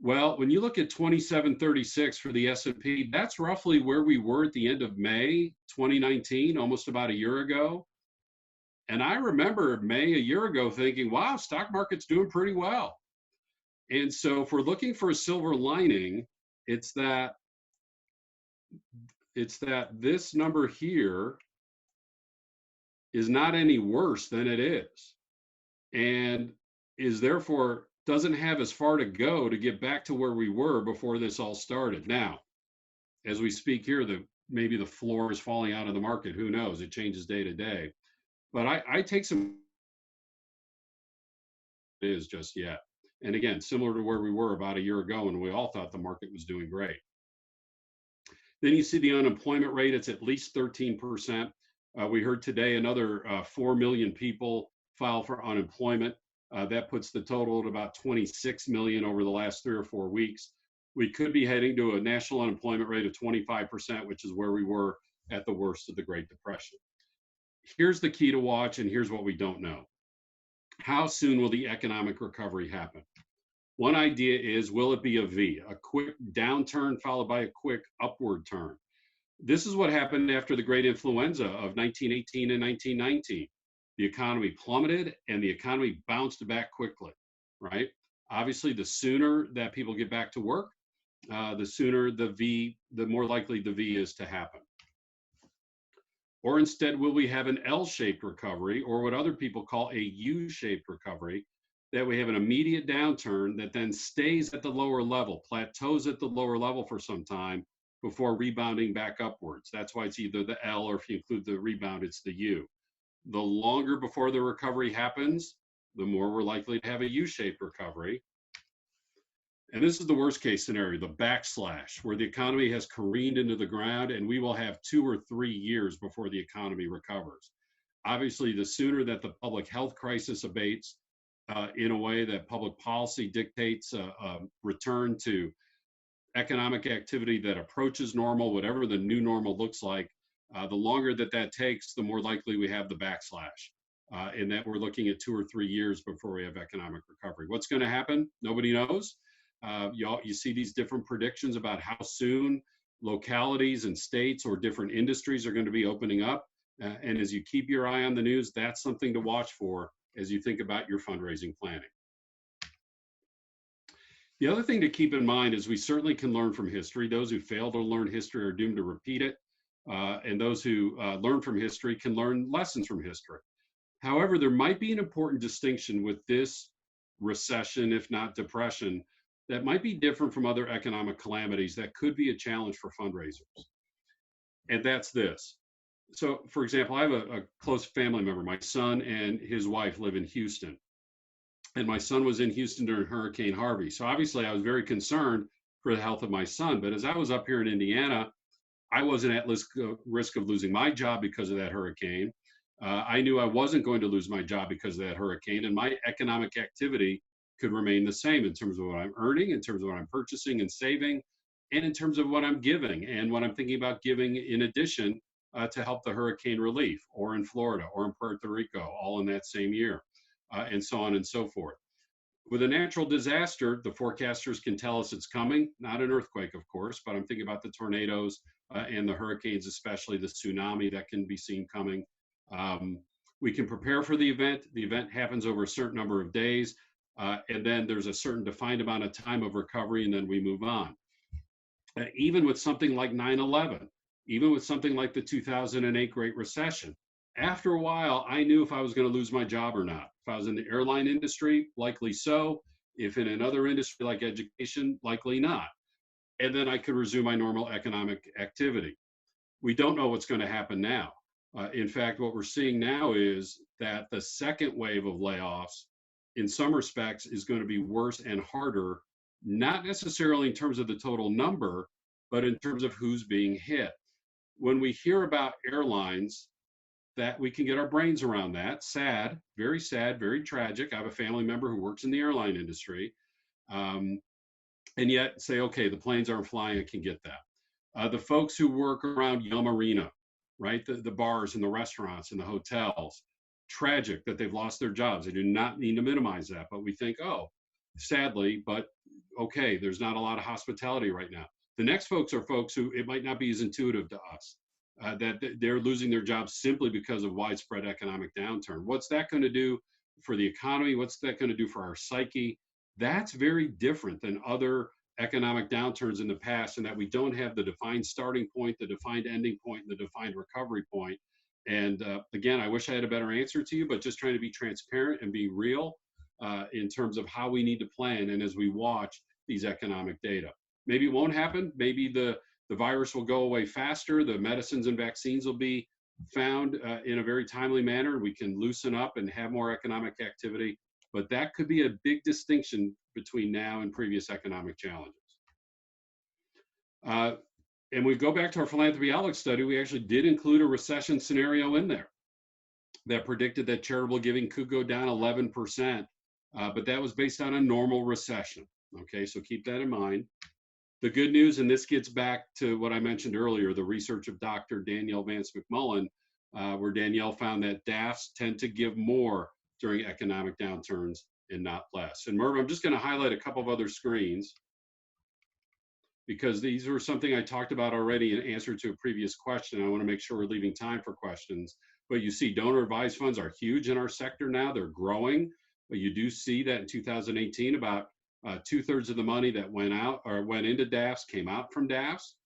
Well, when you look at 2736 for the S&P, that's roughly where we were at the end of May 2019, almost about a year ago. And I remember May a year ago thinking, wow, stock market's doing pretty well. And so if we're looking for a silver lining, it's that this number here is not any worse than it is, and is therefore doesn't have as far to go to get back to where we were before this all started. Now, as we speak here, maybe the floor is falling out of the market. Who knows? It changes day to day. But I take some is just yet. And again, similar to where we were about a year ago when we all thought the market was doing great. Then you see the unemployment rate, it's at least 13%. We heard today another 4 million people file for unemployment. That puts the total at about 26 million over the last 3 or 4 weeks. We could be heading to a national unemployment rate of 25%, which is where we were at the worst of the Great Depression. Here's the key to watch, and here's what we don't know. How soon will the economic recovery happen? One idea is, will it be a V, a quick downturn followed by a quick upward turn? This is what happened after the great influenza of 1918 and 1919. The economy plummeted and the economy bounced back quickly, right? Obviously, the sooner that people get back to work, the sooner the more likely the V is to happen. Or instead, will we have an L-shaped recovery, or what other people call a U-shaped recovery, that we have an immediate downturn that then stays at the lower level, plateaus at the lower level for some time before rebounding back upwards. That's why it's either the L, or if you include the rebound, it's the U. The longer before the recovery happens, the more we're likely to have a U-shaped recovery. And this is the worst case scenario, the backslash, where the economy has careened into the ground and we will have 2 or 3 years before the economy recovers. Obviously, the sooner that the public health crisis abates, in a way that public policy dictates a return to economic activity that approaches normal, whatever the new normal looks like, The longer that takes, the more likely we have the backslash, and that we're looking at 2 or 3 years before we have economic recovery. What's going to happen? Nobody knows. You see these different predictions about how soon localities and states or different industries are going to be opening up. And as you keep your eye on the news, that's something to watch for as you think about your fundraising planning. The other thing to keep in mind is we certainly can learn from history. Those who fail to learn history are doomed to repeat it. And those who learn from history can learn lessons from history. However, there might be an important distinction with this recession, if not depression, that might be different from other economic calamities that could be a challenge for fundraisers. And that's this. So, for example, I have a close family member. My son and his wife live in Houston. And my son was in Houston during Hurricane Harvey. So obviously I was very concerned for the health of my son. But as I was up here in Indiana, I wasn't at risk of losing my job because of that hurricane. I knew I wasn't going to lose my job because of that hurricane, and my economic activity could remain the same in terms of what I'm earning, in terms of what I'm purchasing and saving, and in terms of what I'm giving and what I'm thinking about giving in addition to help the hurricane relief, or in Florida or in Puerto Rico, all in that same year, and so on and so forth. With a natural disaster, the forecasters can tell us it's coming, not an earthquake, of course, but I'm thinking about the tornadoes and the hurricanes, especially the tsunami that can be seen coming. We can prepare for the event. The event happens over a certain number of days, and then there's a certain defined amount of time of recovery, and then we move on. Even with something like 9/11, even with something like the 2008 Great Recession, after a while, I knew if I was going to lose my job or not. If I was in the airline industry, likely so. If in another industry like education, likely not. And then I could resume my normal economic activity. We don't know what's going to happen now. In fact, what we're seeing now is that the second wave of layoffs, in some respects, is going to be worse and harder, not necessarily in terms of the total number, but in terms of who's being hit. When we hear about airlines, that we can get our brains around that. Sad, very tragic. I have a family member who works in the airline industry, and yet say, okay, the planes aren't flying, I can get that. The folks who work around Yum Arena, right? The bars and the restaurants and the hotels, tragic that they've lost their jobs. I do not mean to minimize that, but we think, oh, sadly, but okay, there's not a lot of hospitality right now. The next folks are folks who it might not be as intuitive to us. That they're losing their jobs simply because of widespread economic downturn. What's that going to do for the economy? What's that going to do for our psyche? That's very different than other economic downturns in the past, in that we don't have the defined starting point, the defined ending point, and the defined recovery point. And again, I wish I had a better answer to you, but just trying to be transparent and be real in terms of how we need to plan and as we watch these economic data. Maybe it won't happen. Maybe the virus will go away faster. The medicines and vaccines will be found in a very timely manner. We can loosen up and have more economic activity. But that could be a big distinction between now and previous economic challenges. And we go back to our Philanthropy Outlook study, we actually did include a recession scenario in there that predicted that charitable giving could go down 11%, but that was based on a normal recession. Okay, so keep that in mind. The good news, and this gets back to what I mentioned earlier, the research of Dr. Danielle Vance McMullen, where Danielle found that DAFs tend to give more during economic downturns and not less. And Merv, I'm just going to highlight a couple of other screens because these were something I talked about already in answer to a previous question. I want to make sure we're leaving time for questions. But you see donor advised funds are huge in our sector now. They're growing. But you do see that in 2018, about 2/3 of the money that went out or went into DAFs came out from DAFs.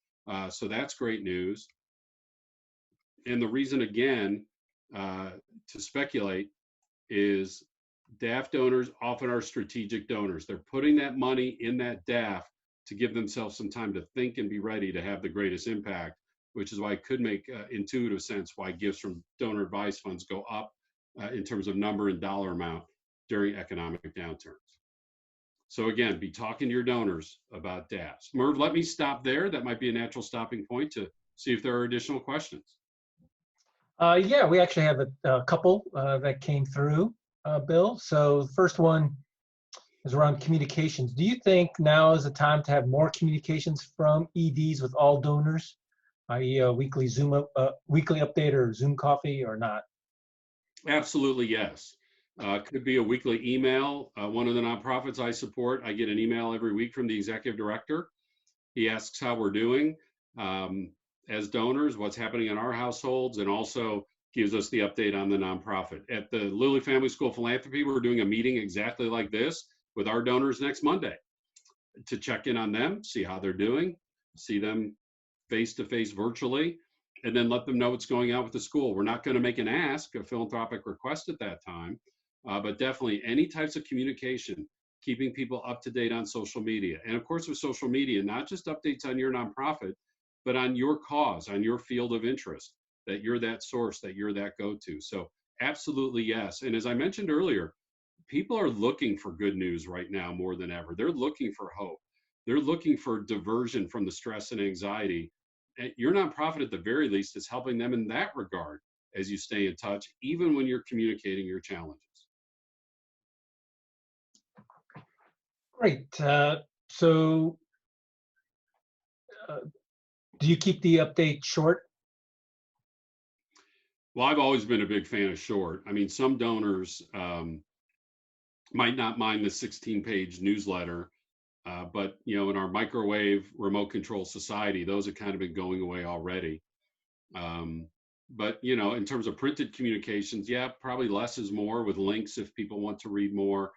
So that's great news. And the reason, again, to speculate is DAF donors often are strategic donors. They're putting that money in that DAF to give themselves some time to think and be ready to have the greatest impact, which is why it could make intuitive sense why gifts from donor advised funds go up in terms of number and dollar amount during economic downturns. So again, be talking to your donors about DAFs. Merv, let me stop there. That might be a natural stopping point to see if there are additional questions. Yeah, we actually have a couple that came through, Bill. So the first one is around communications. Do you think now is the time to have more communications from EDs with all donors i.e. a weekly weekly update or Zoom coffee or not? Absolutely, yes. Could be a weekly email. One of the nonprofits I support, I get an email every week from the executive director. He asks how we're doing as donors, what's happening in our households, and also gives us the update on the nonprofit. At the Lilly Family School Philanthropy, we're doing a meeting exactly like this with our donors next Monday to check in on them, see how they're doing, see them face-to-face virtually, and then let them know what's going on with the school. We're not going to make an ask, a philanthropic request at that time, but definitely any types of communication, keeping people up to date on social media. And of course, with social media, not just updates on your nonprofit, but on your cause, on your field of interest, that you're that source, that you're that go-to. So absolutely yes. And as I mentioned earlier, people are looking for good news right now more than ever. They're looking for hope. They're looking for diversion from the stress and anxiety. And your nonprofit, at the very least, is helping them in that regard as you stay in touch, even when you're communicating your challenges. Great. So do you keep the update short? Well, I've always been a big fan of short. I mean, some donors might not mind the 16-page newsletter, but in our microwave remote control society, those have kind of been going away already. But in terms of printed communications, yeah, probably less is more, with links if people want to read more.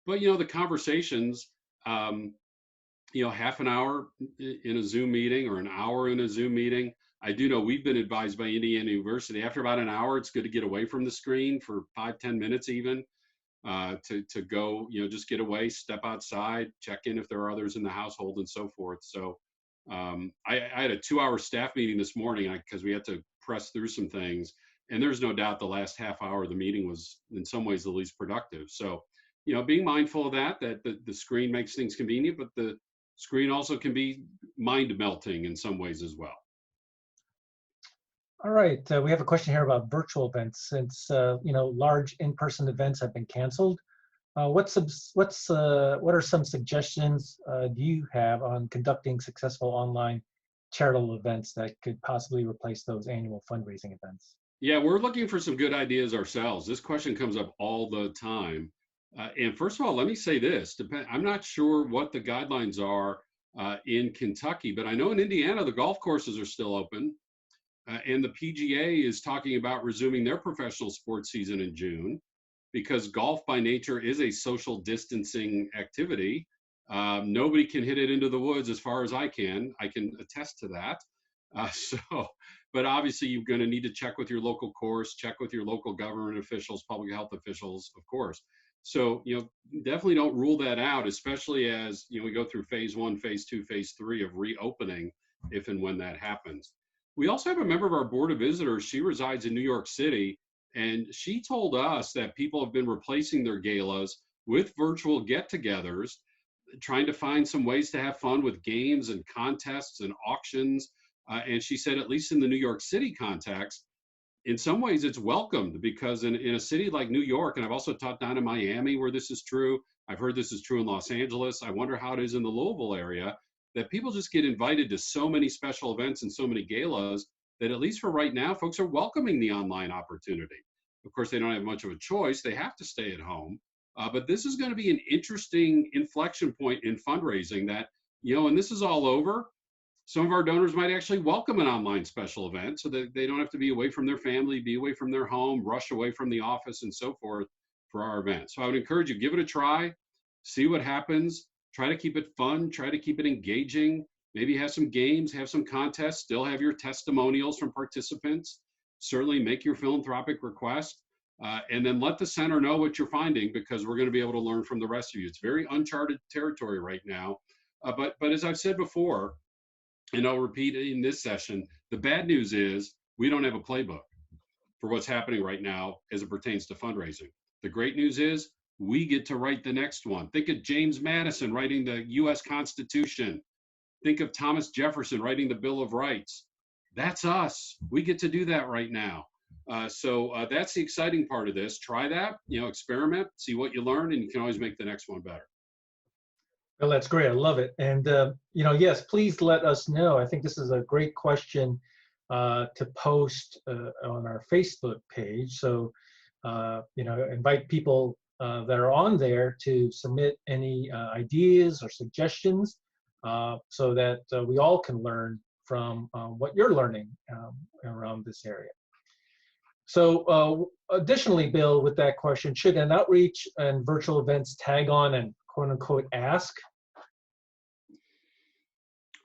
But the conversations, half an hour in a Zoom meeting or an hour in a Zoom meeting. I do know we've been advised by Indiana University, after about an hour, it's good to get away from the screen for 5-10 minutes even, to go, just get away, step outside, check in if there are others in the household and so forth. So I had a 2-hour staff meeting this morning because we had to press through some things. And there's no doubt the last half hour of the meeting was in some ways the least productive. So, being mindful of that the screen makes things convenient, but the screen also can be mind melting in some ways as well. All right, we have a question here about virtual events. Since large in-person events have been canceled, what are some suggestions do you have on conducting successful online charitable events that could possibly replace those annual fundraising events? Yeah, we're looking for some good ideas ourselves. This question comes up all the time. And first of all, let me say this. I'm not sure what the guidelines are in Kentucky, but I know in Indiana, the golf courses are still open. And the PGA is talking about resuming their professional sports season in June, because golf by nature is a social distancing activity. Nobody can hit it into the woods as far as I can. I can attest to that. But obviously you're going to need to check with your local course, check with your local government officials, public health officials, of course. So, definitely don't rule that out, especially as, we go through phase 1, phase 2, phase 3 of reopening, if and when that happens. We also have a member of our board of visitors. She resides in New York City, and she told us that people have been replacing their galas with virtual get-togethers, trying to find some ways to have fun with games and contests and auctions. And she said, at least in the New York City context, in some ways it's welcomed, because in a city like New York, and I've also taught down in Miami where this is true, I've heard this is true in Los Angeles, I wonder how it is in the Louisville area, that people just get invited to so many special events and so many galas that, at least for right now, folks are welcoming the online opportunity. Of course, they don't have much of a choice. They have to stay at home. But this is going to be an interesting inflection point in fundraising that, and this is all over, some of our donors might actually welcome an online special event so that they don't have to be away from their family, be away from their home, rush away from the office and so forth for our event. So I would encourage you, give it a try, see what happens, try to keep it fun, try to keep it engaging, maybe have some games, have some contests, still have your testimonials from participants, certainly make your philanthropic request, and then let the center know what you're finding, because we're going to be able to learn from the rest of you. It's very uncharted territory right now. But as I've said before, and I'll repeat in this session, the bad news is we don't have a playbook for what's happening right now as it pertains to fundraising. The great news is we get to write the next one. Think of James Madison writing the US Constitution. Think of Thomas Jefferson writing the Bill of Rights. That's us. We get to do that right now. So that's the exciting part of this. Try that, experiment, see what you learn, and you can always make the next one better. Well, that's great. I love it. And, yes, please let us know. I think this is a great question to post on our Facebook page. So, invite people that are on there to submit any ideas or suggestions so that we all can learn from what you're learning around this area. So additionally, Bill, with that question, should an outreach and virtual events tag on and quote unquote ask?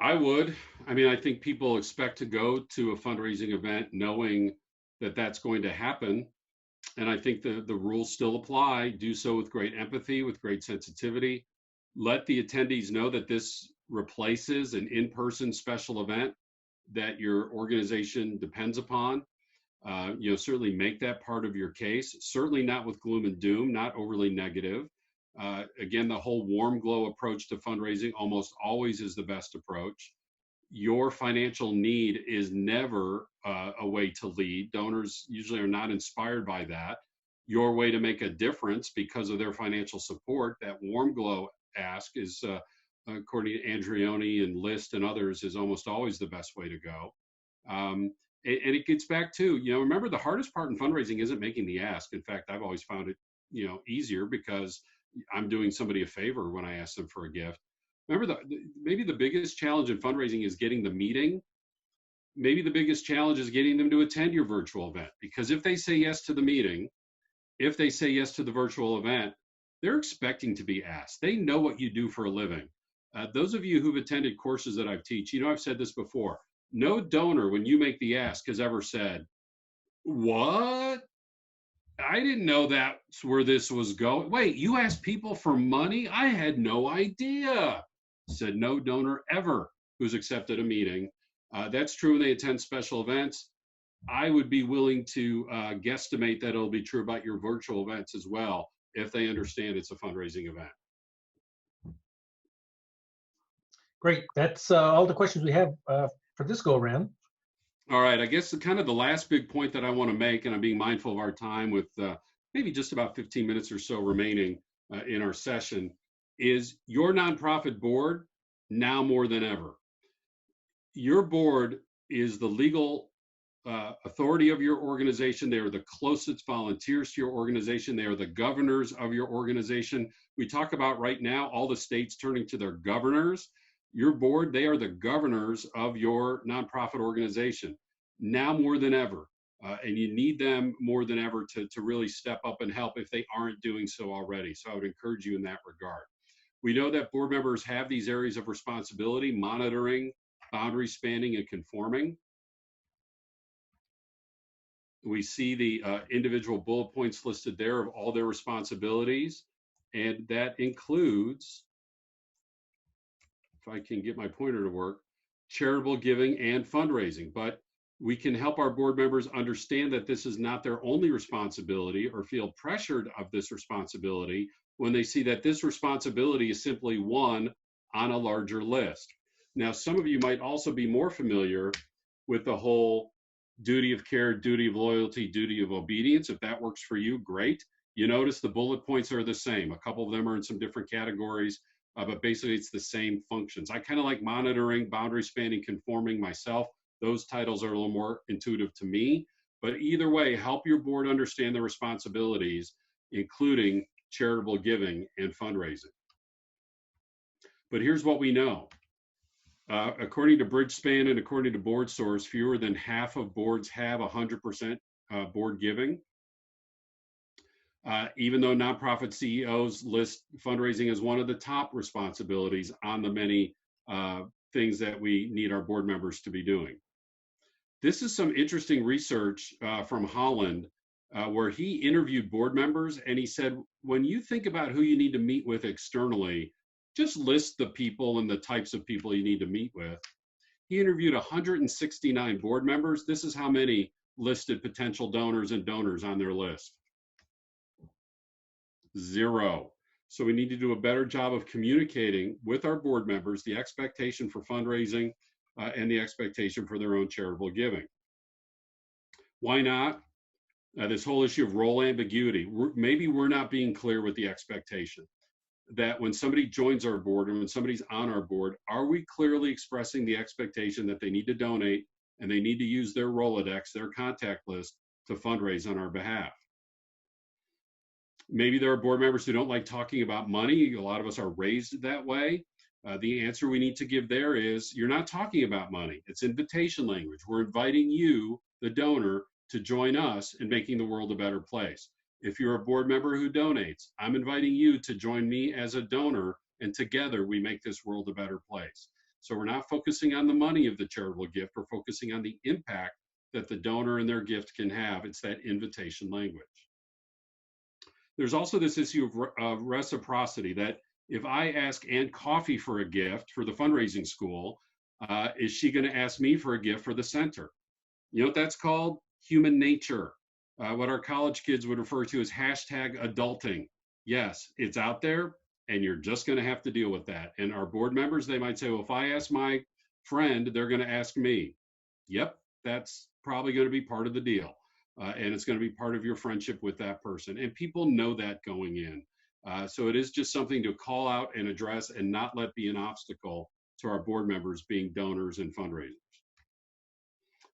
I would. I mean, I think people expect to go to a fundraising event knowing that that's going to happen. And I think the rules still apply. Do so with great empathy, with great sensitivity. Let the attendees know that this replaces an in-person special event that your organization depends upon. Certainly make that part of your case. Certainly not with gloom and doom, not overly negative. Again, the whole warm glow approach to fundraising almost always is the best approach. Your financial need is never a way to lead. Donors usually are not inspired by that. Your way to make a difference because of their financial support, that warm glow ask is, according to Andreoni and List and others, is almost always the best way to go. And it gets back to, remember the hardest part in fundraising isn't making the ask. In fact, I've always found it, easier because I'm doing somebody a favor when I ask them for a gift. Remember, maybe the biggest challenge in fundraising is getting the meeting. Maybe the biggest challenge is getting them to attend your virtual event. Because if they say yes to the meeting, if they say yes to the virtual event, they're expecting to be asked. They know what you do for a living. Those of you who've attended courses that I've teach, I've said this before. No donor, when you make the ask, has ever said, "What? I didn't know that's where this was going. Wait, you asked people for money? I had no idea." Said no donor ever who's accepted a meeting. That's true when they attend special events. I would be willing to guesstimate that it'll be true about your virtual events as well, if they understand it's a fundraising event. Great. That's all the questions we have for this go around. All right, I guess the last big point that I want to make, and I'm being mindful of our time with maybe just about 15 minutes or so remaining in our session, is your nonprofit board now more than ever. Your board is the legal authority of your organization. They are the closest volunteers to your organization. They are the governors of your organization. We talk about right now all the states turning to their governors. Your board, they are the governors of your nonprofit organization now more than ever. And you need them more than ever to really step up and help if they aren't doing so already. So I would encourage you in that regard. We know that board members have these areas of responsibility: monitoring, boundary spanning, and conforming. We see the individual bullet points listed there of all their responsibilities. And that includes, if I can get my pointer to work, charitable giving and fundraising. But we can help our board members understand that this is not their only responsibility or feel pressured of this responsibility when they see that this responsibility is simply one on a larger list. Now, some of you might also be more familiar with the whole duty of care, duty of loyalty, duty of obedience. If that works for you, great. You notice the bullet points are the same. A couple of them are in some different categories, but basically it's the same functions. I kind of like monitoring, boundary spanning, conforming myself. Those titles are a little more intuitive to me, but either way, help your board understand the responsibilities, including charitable giving and fundraising. But here's what we know. According to Bridgespan and according to BoardSource, fewer than half of boards have 100% board giving. Even though nonprofit CEOs list fundraising as one of the top responsibilities on the many things that we need our board members to be doing. This is some interesting research from Holland where he interviewed board members, and he said, when you think about who you need to meet with externally, just list the people and the types of people you need to meet with. He interviewed 169 board members. This is how many listed potential donors and donors on their list. 0. So we need to do a better job of communicating with our board members the expectation for fundraising and the expectation for their own charitable giving. Why not? This whole issue of role ambiguity. Maybe we're not being clear with the expectation that when somebody joins our board and when somebody's on our board, are we clearly expressing the expectation that they need to donate and they need to use their Rolodex, their contact list, to fundraise on our behalf. Maybe there are board members who don't like talking about money. A lot of us are raised that way. The answer we need to give there is, you're not talking about money. It's invitation language. We're inviting you, the donor, to join us in making the world a better place. If you're a board member who donates, I'm inviting you to join me as a donor, and together we make this world a better place. So we're not focusing on the money of the charitable gift. We're focusing on the impact that the donor and their gift can have. It's that invitation language. There's also this issue of reciprocity, that if I ask Ann Coffey for a gift for the fundraising school, is she going to ask me for a gift for the center? You know what that's called? Human nature. What our college kids would refer to as hashtag adulting. Yes, it's out there, and you're just going to have to deal with that. And our board members, they might say, well, if I ask my friend, they're going to ask me. Yep, that's probably going to be part of the deal. And it's going to be part of your friendship with that person. And people know that going in. So it is just something to call out and address, and not let be an obstacle to our board members being donors and fundraisers.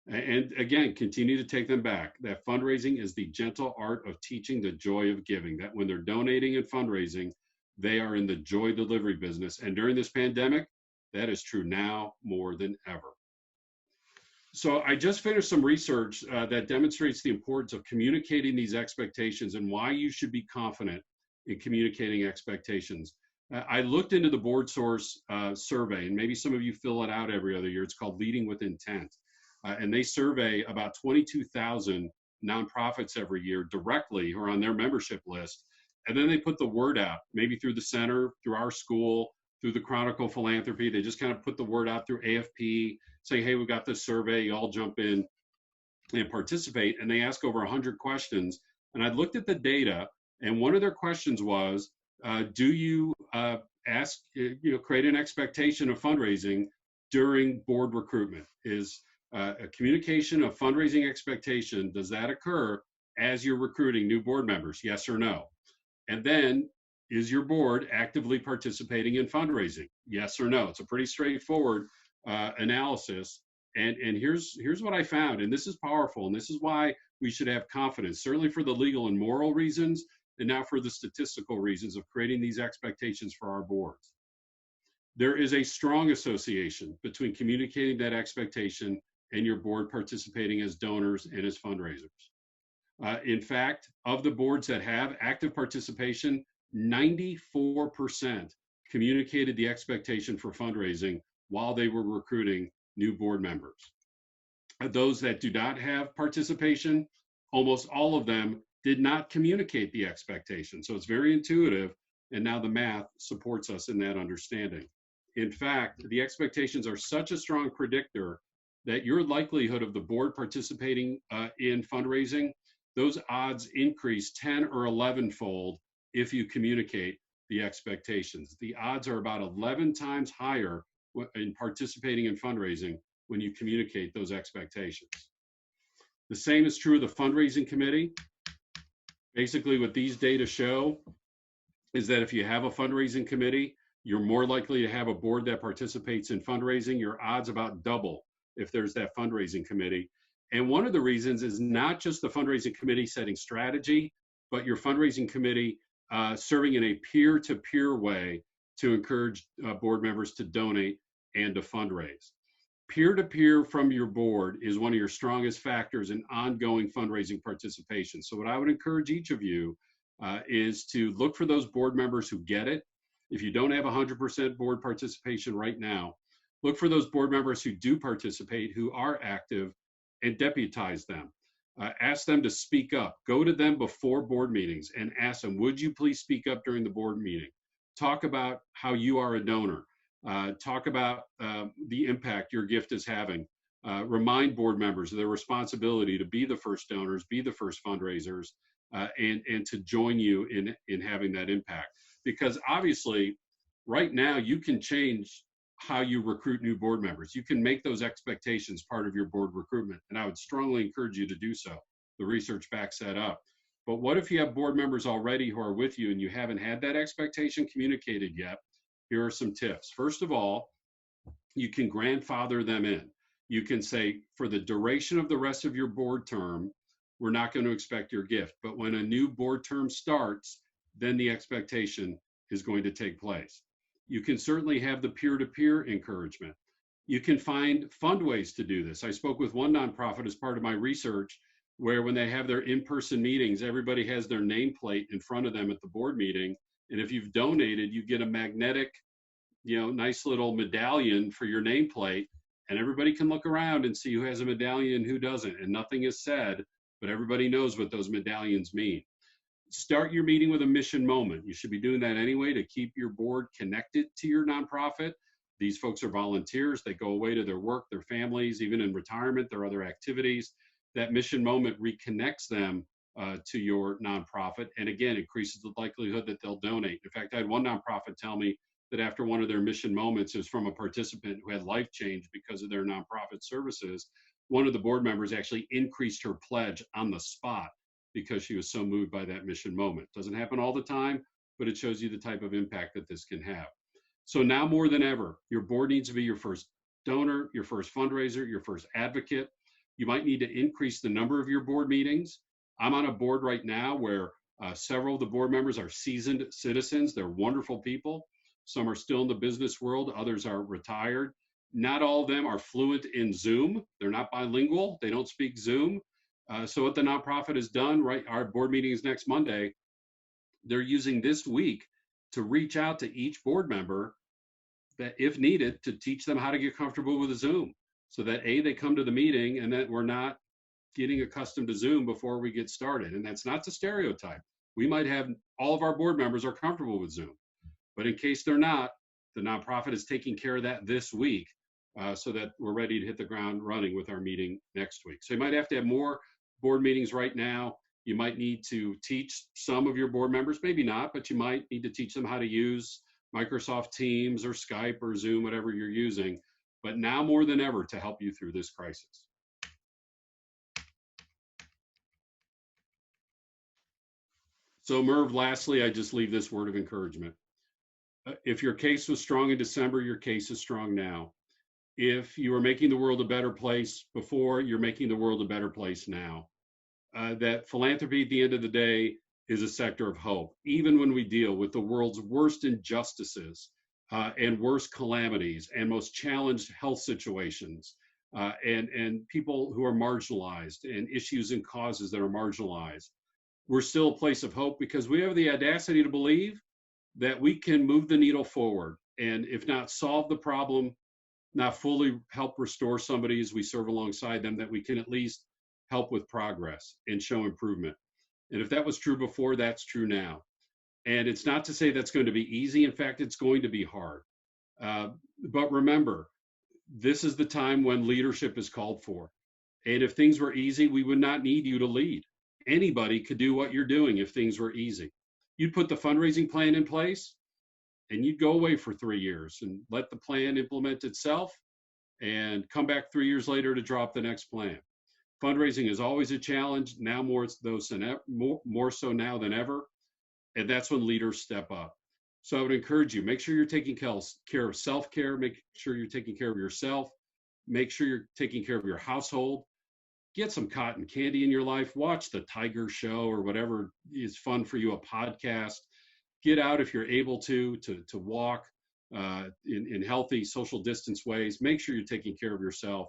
And again, continue to take them back. That fundraising is the gentle art of teaching the joy of giving. That when they're donating and fundraising, they are in the joy delivery business. And during this pandemic, that is true now more than ever. So I just finished some research that demonstrates the importance of communicating these expectations and why you should be confident in communicating expectations. I looked into the Board Source survey, and maybe some of you fill it out every other year. It's called Leading with Intent. And they survey about 22,000 nonprofits every year directly, who are on their membership list. And then they put the word out, maybe through the center, through our school, through the Chronicle Philanthropy. They just kind of put the word out through AFP, saying, hey, we've got this survey, you all jump in and participate. And they ask over 100 questions. And I looked at the data, and one of their questions was, do you create an expectation of fundraising during board recruitment? Is a communication of fundraising expectation, does that occur as you're recruiting new board members? Yes or no? And then, is your board actively participating in fundraising? Yes or no? It's a pretty straightforward analysis. And here's what I found, and this is powerful, and this is why we should have confidence, certainly for the legal and moral reasons, and now for the statistical reasons of creating these expectations for our boards. There is a strong association between communicating that expectation and your board participating as donors and as fundraisers. In fact, of the boards that have active participation, 94% communicated the expectation for fundraising while they were recruiting new board members. Those that do not have participation, almost all of them did not communicate the expectation. So it's very intuitive, and now the math supports us in that understanding. In fact, the expectations are such a strong predictor that your likelihood of the board participating in fundraising, those odds increase 10 or 11-fold if you communicate the expectations. The odds are about 11 times higher in participating in fundraising when you communicate those expectations. The same is true of the fundraising committee. Basically, what these data show is that if you have a fundraising committee, you're more likely to have a board that participates in fundraising. Your odds about double if there's that fundraising committee. And one of the reasons is not just the fundraising committee setting strategy, but your fundraising committee serving in a peer-to-peer way to encourage board members to donate and to fundraise. Peer-to-peer from your board is one of your strongest factors in ongoing fundraising participation. So what I would encourage each of you is to look for those board members who get it. If you don't have 100% board participation right now, look for those board members who do participate, who are active, and deputize them. Ask them to speak up. Go to them before board meetings and ask them, would you please speak up during the board meeting? Talk about how you are a donor. Talk about the impact your gift is having. Remind board members of their responsibility to be the first donors, be the first fundraisers, and to join you in having that impact. Because obviously, right now, you can change how you recruit new board members. You can make those expectations part of your board recruitment, and I would strongly encourage you to do so. The research backs that up. But what if you have board members already who are with you and you haven't had that expectation communicated yet? Here are some tips. First of all, you can grandfather them in. You can say, for the duration of the rest of your board term, we're not going to expect your gift. But when a new board term starts, then the expectation is going to take place. You can certainly have the peer-to-peer encouragement. You can find fund ways to do this. I spoke with one nonprofit as part of my research, where when they have their in-person meetings, everybody has their nameplate in front of them at the board meeting. And if you've donated, you get a magnetic, nice little medallion for your nameplate, and everybody can look around and see who has a medallion and who doesn't. And nothing is said, but everybody knows what those medallions mean. Start your meeting with a mission moment. You should be doing that anyway to keep your board connected to your nonprofit. These folks are volunteers. They go away to their work, their families, even in retirement, their other activities. That mission moment reconnects them to your nonprofit, and again, increases the likelihood that they'll donate. In fact, I had one nonprofit tell me that after one of their mission moments, it was from a participant who had life change because of their nonprofit services. One of the board members actually increased her pledge on the spot because she was so moved by that mission moment. Doesn't happen all the time, but it shows you the type of impact that this can have. So now more than ever, your board needs to be your first donor, your first fundraiser, your first advocate. You might need to increase the number of your board meetings. I'm on a board right now where several of the board members are seasoned citizens. They're wonderful people. Some are still in the business world, others are retired. Not all of them are fluent in Zoom. They're not bilingual. They don't speak Zoom. So what the nonprofit has done, right, our board meeting is next Monday, they're using this week to reach out to each board member that, if needed, to teach them how to get comfortable with Zoom, so that A, they come to the meeting and that we're not getting accustomed to Zoom before we get started. And that's not to stereotype. We might have all of our board members are comfortable with Zoom, but in case they're not, the nonprofit is taking care of that this week so that we're ready to hit the ground running with our meeting next week. So you might have to have more board meetings right now. You might need to teach some of your board members, maybe not, but you might need to teach them how to use Microsoft Teams or Skype or Zoom, whatever you're using, but now more than ever to help you through this crisis. So Merv, lastly, I just leave this word of encouragement. If your case was strong in December, your case is strong now. If you were making the world a better place before, you're making the world a better place now. That philanthropy at the end of the day is a sector of hope, even when we deal with the world's worst injustices and worst calamities and most challenged health situations and people who are marginalized and issues and causes that are marginalized. We're still a place of hope because we have the audacity to believe that we can move the needle forward, and if not solve the problem, not fully help restore somebody as we serve alongside them, that we can at least help with progress and show improvement. And if that was true before, that's true now. And it's not to say that's going to be easy. In fact, it's going to be hard. But remember, this is the time when leadership is called for. And if things were easy, we would not need you to lead. Anybody could do what you're doing if things were easy. You'd put the fundraising plan in place and you'd go away for 3 years and let the plan implement itself and come back 3 years later to drop the next plan. Fundraising is always a challenge, now more so now than ever, and that's when leaders step up. So I would encourage you, make sure you're taking care of self-care, make sure you're taking care of yourself, make sure you're taking care of your household, get some cotton candy in your life, watch the Tiger Show or whatever is fun for you, a podcast, get out if you're able to walk in healthy social distance ways, make sure you're taking care of yourself.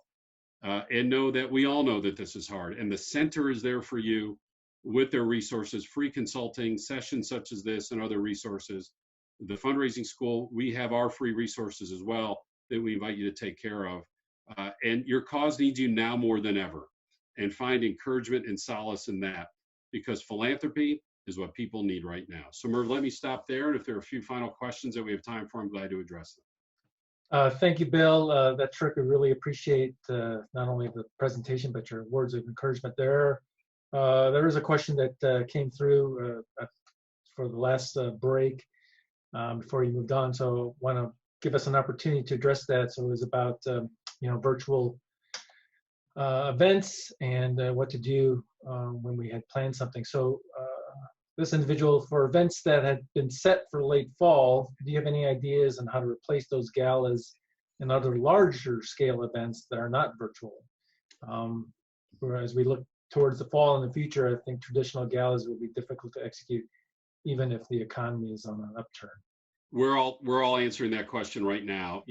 And know that we all know that this is hard, and the center is there for you with their resources, free consulting, sessions such as this and other resources. The fundraising school, we have our free resources as well that we invite you to take care of. And your cause needs you now more than ever, and find encouragement and solace in that, because philanthropy is what people need right now. So Merv, let me stop there. And if there are a few final questions that we have time for, I'm glad to address them. Thank you, Bill. That's terrific. We really appreciate not only the presentation, but your words of encouragement there. There is a question that came through for the last break before you moved on. So I want to give us an opportunity to address that. So it was about virtual events and what to do when we had planned something. So this individual, for events that had been set for late fall, do you have any ideas on how to replace those galas and other larger scale events that are not virtual. Whereas we look towards the fall in the future, I think traditional galas will be difficult to execute, even if the economy is on an upturn. We're all answering that question right now.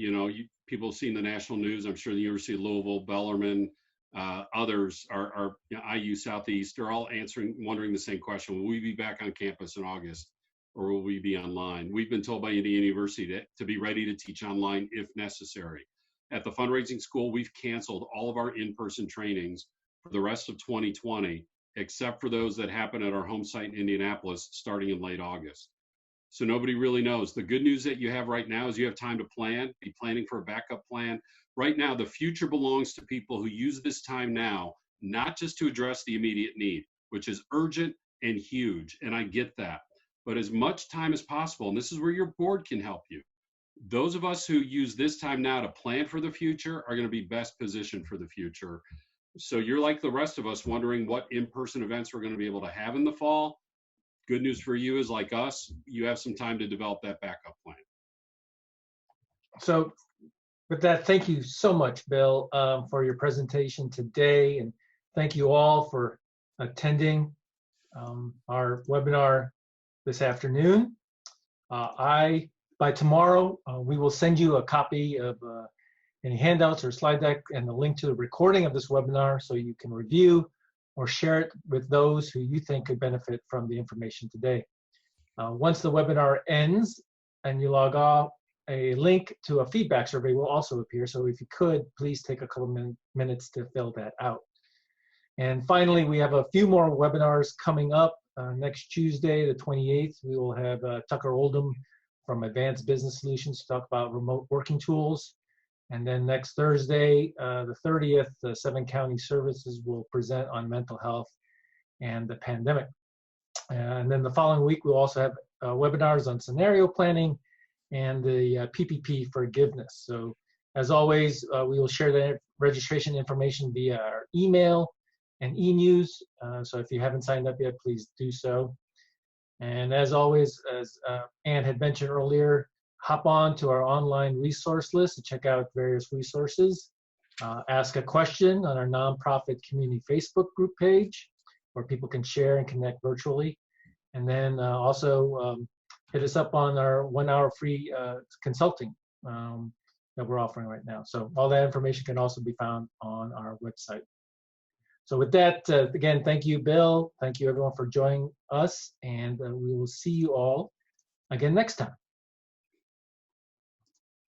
People have seen the national news. I'm sure the University of Louisville, Bellarmine, others are IU Southeast are all wondering the same question. Will we be back on campus in August, or will we be online? We've been told by Indiana University to be ready to teach online if necessary. At the fundraising school, we've canceled all of our in-person trainings for the rest of 2020, except for those that happen at our home site in Indianapolis starting in late August. So nobody really knows. The good news that you have right now is you have time to plan, be planning for a backup plan. Right now, the future belongs to people who use this time now, not just to address the immediate need, which is urgent and huge, and I get that. But as much time as possible, and this is where your board can help you, those of us who use this time now to plan for the future are going to be best positioned for the future. So you're like the rest of us wondering what in-person events we're going to be able to have in the fall. Good news for you is, like us, you have some time to develop that backup plan. So with that, thank you so much, Bill, for your presentation today. And thank you all for attending our webinar this afternoon. By tomorrow, we will send you a copy of any handouts or slide deck and the link to the recording of this webinar so you can review or share it with those who you think could benefit from the information today. Once the webinar ends and you log off, a link to a feedback survey will also appear. So if you could, please take a couple minutes to fill that out. And finally, we have a few more webinars coming up. Next Tuesday, the 28th, we will have Tucker Oldham from Advanced Business Solutions to talk about remote working tools. And then next Thursday, the 30th, the 7 county services will present on mental health and the pandemic. And then the following week, we'll also have webinars on scenario planning and the PPP forgiveness. So as always, we will share the registration information via our email and e-news. So if you haven't signed up yet, please do so. And as always, as Ann had mentioned earlier, hop on to our online resource list to check out various resources. Ask a question on our nonprofit community Facebook group page where people can share and connect virtually. And then also hit us up on our 1-hour free consulting that we're offering right now. So all that information can also be found on our website. So with that, again, thank you, Bill. Thank you, everyone, for joining us. And we will see you all again next time.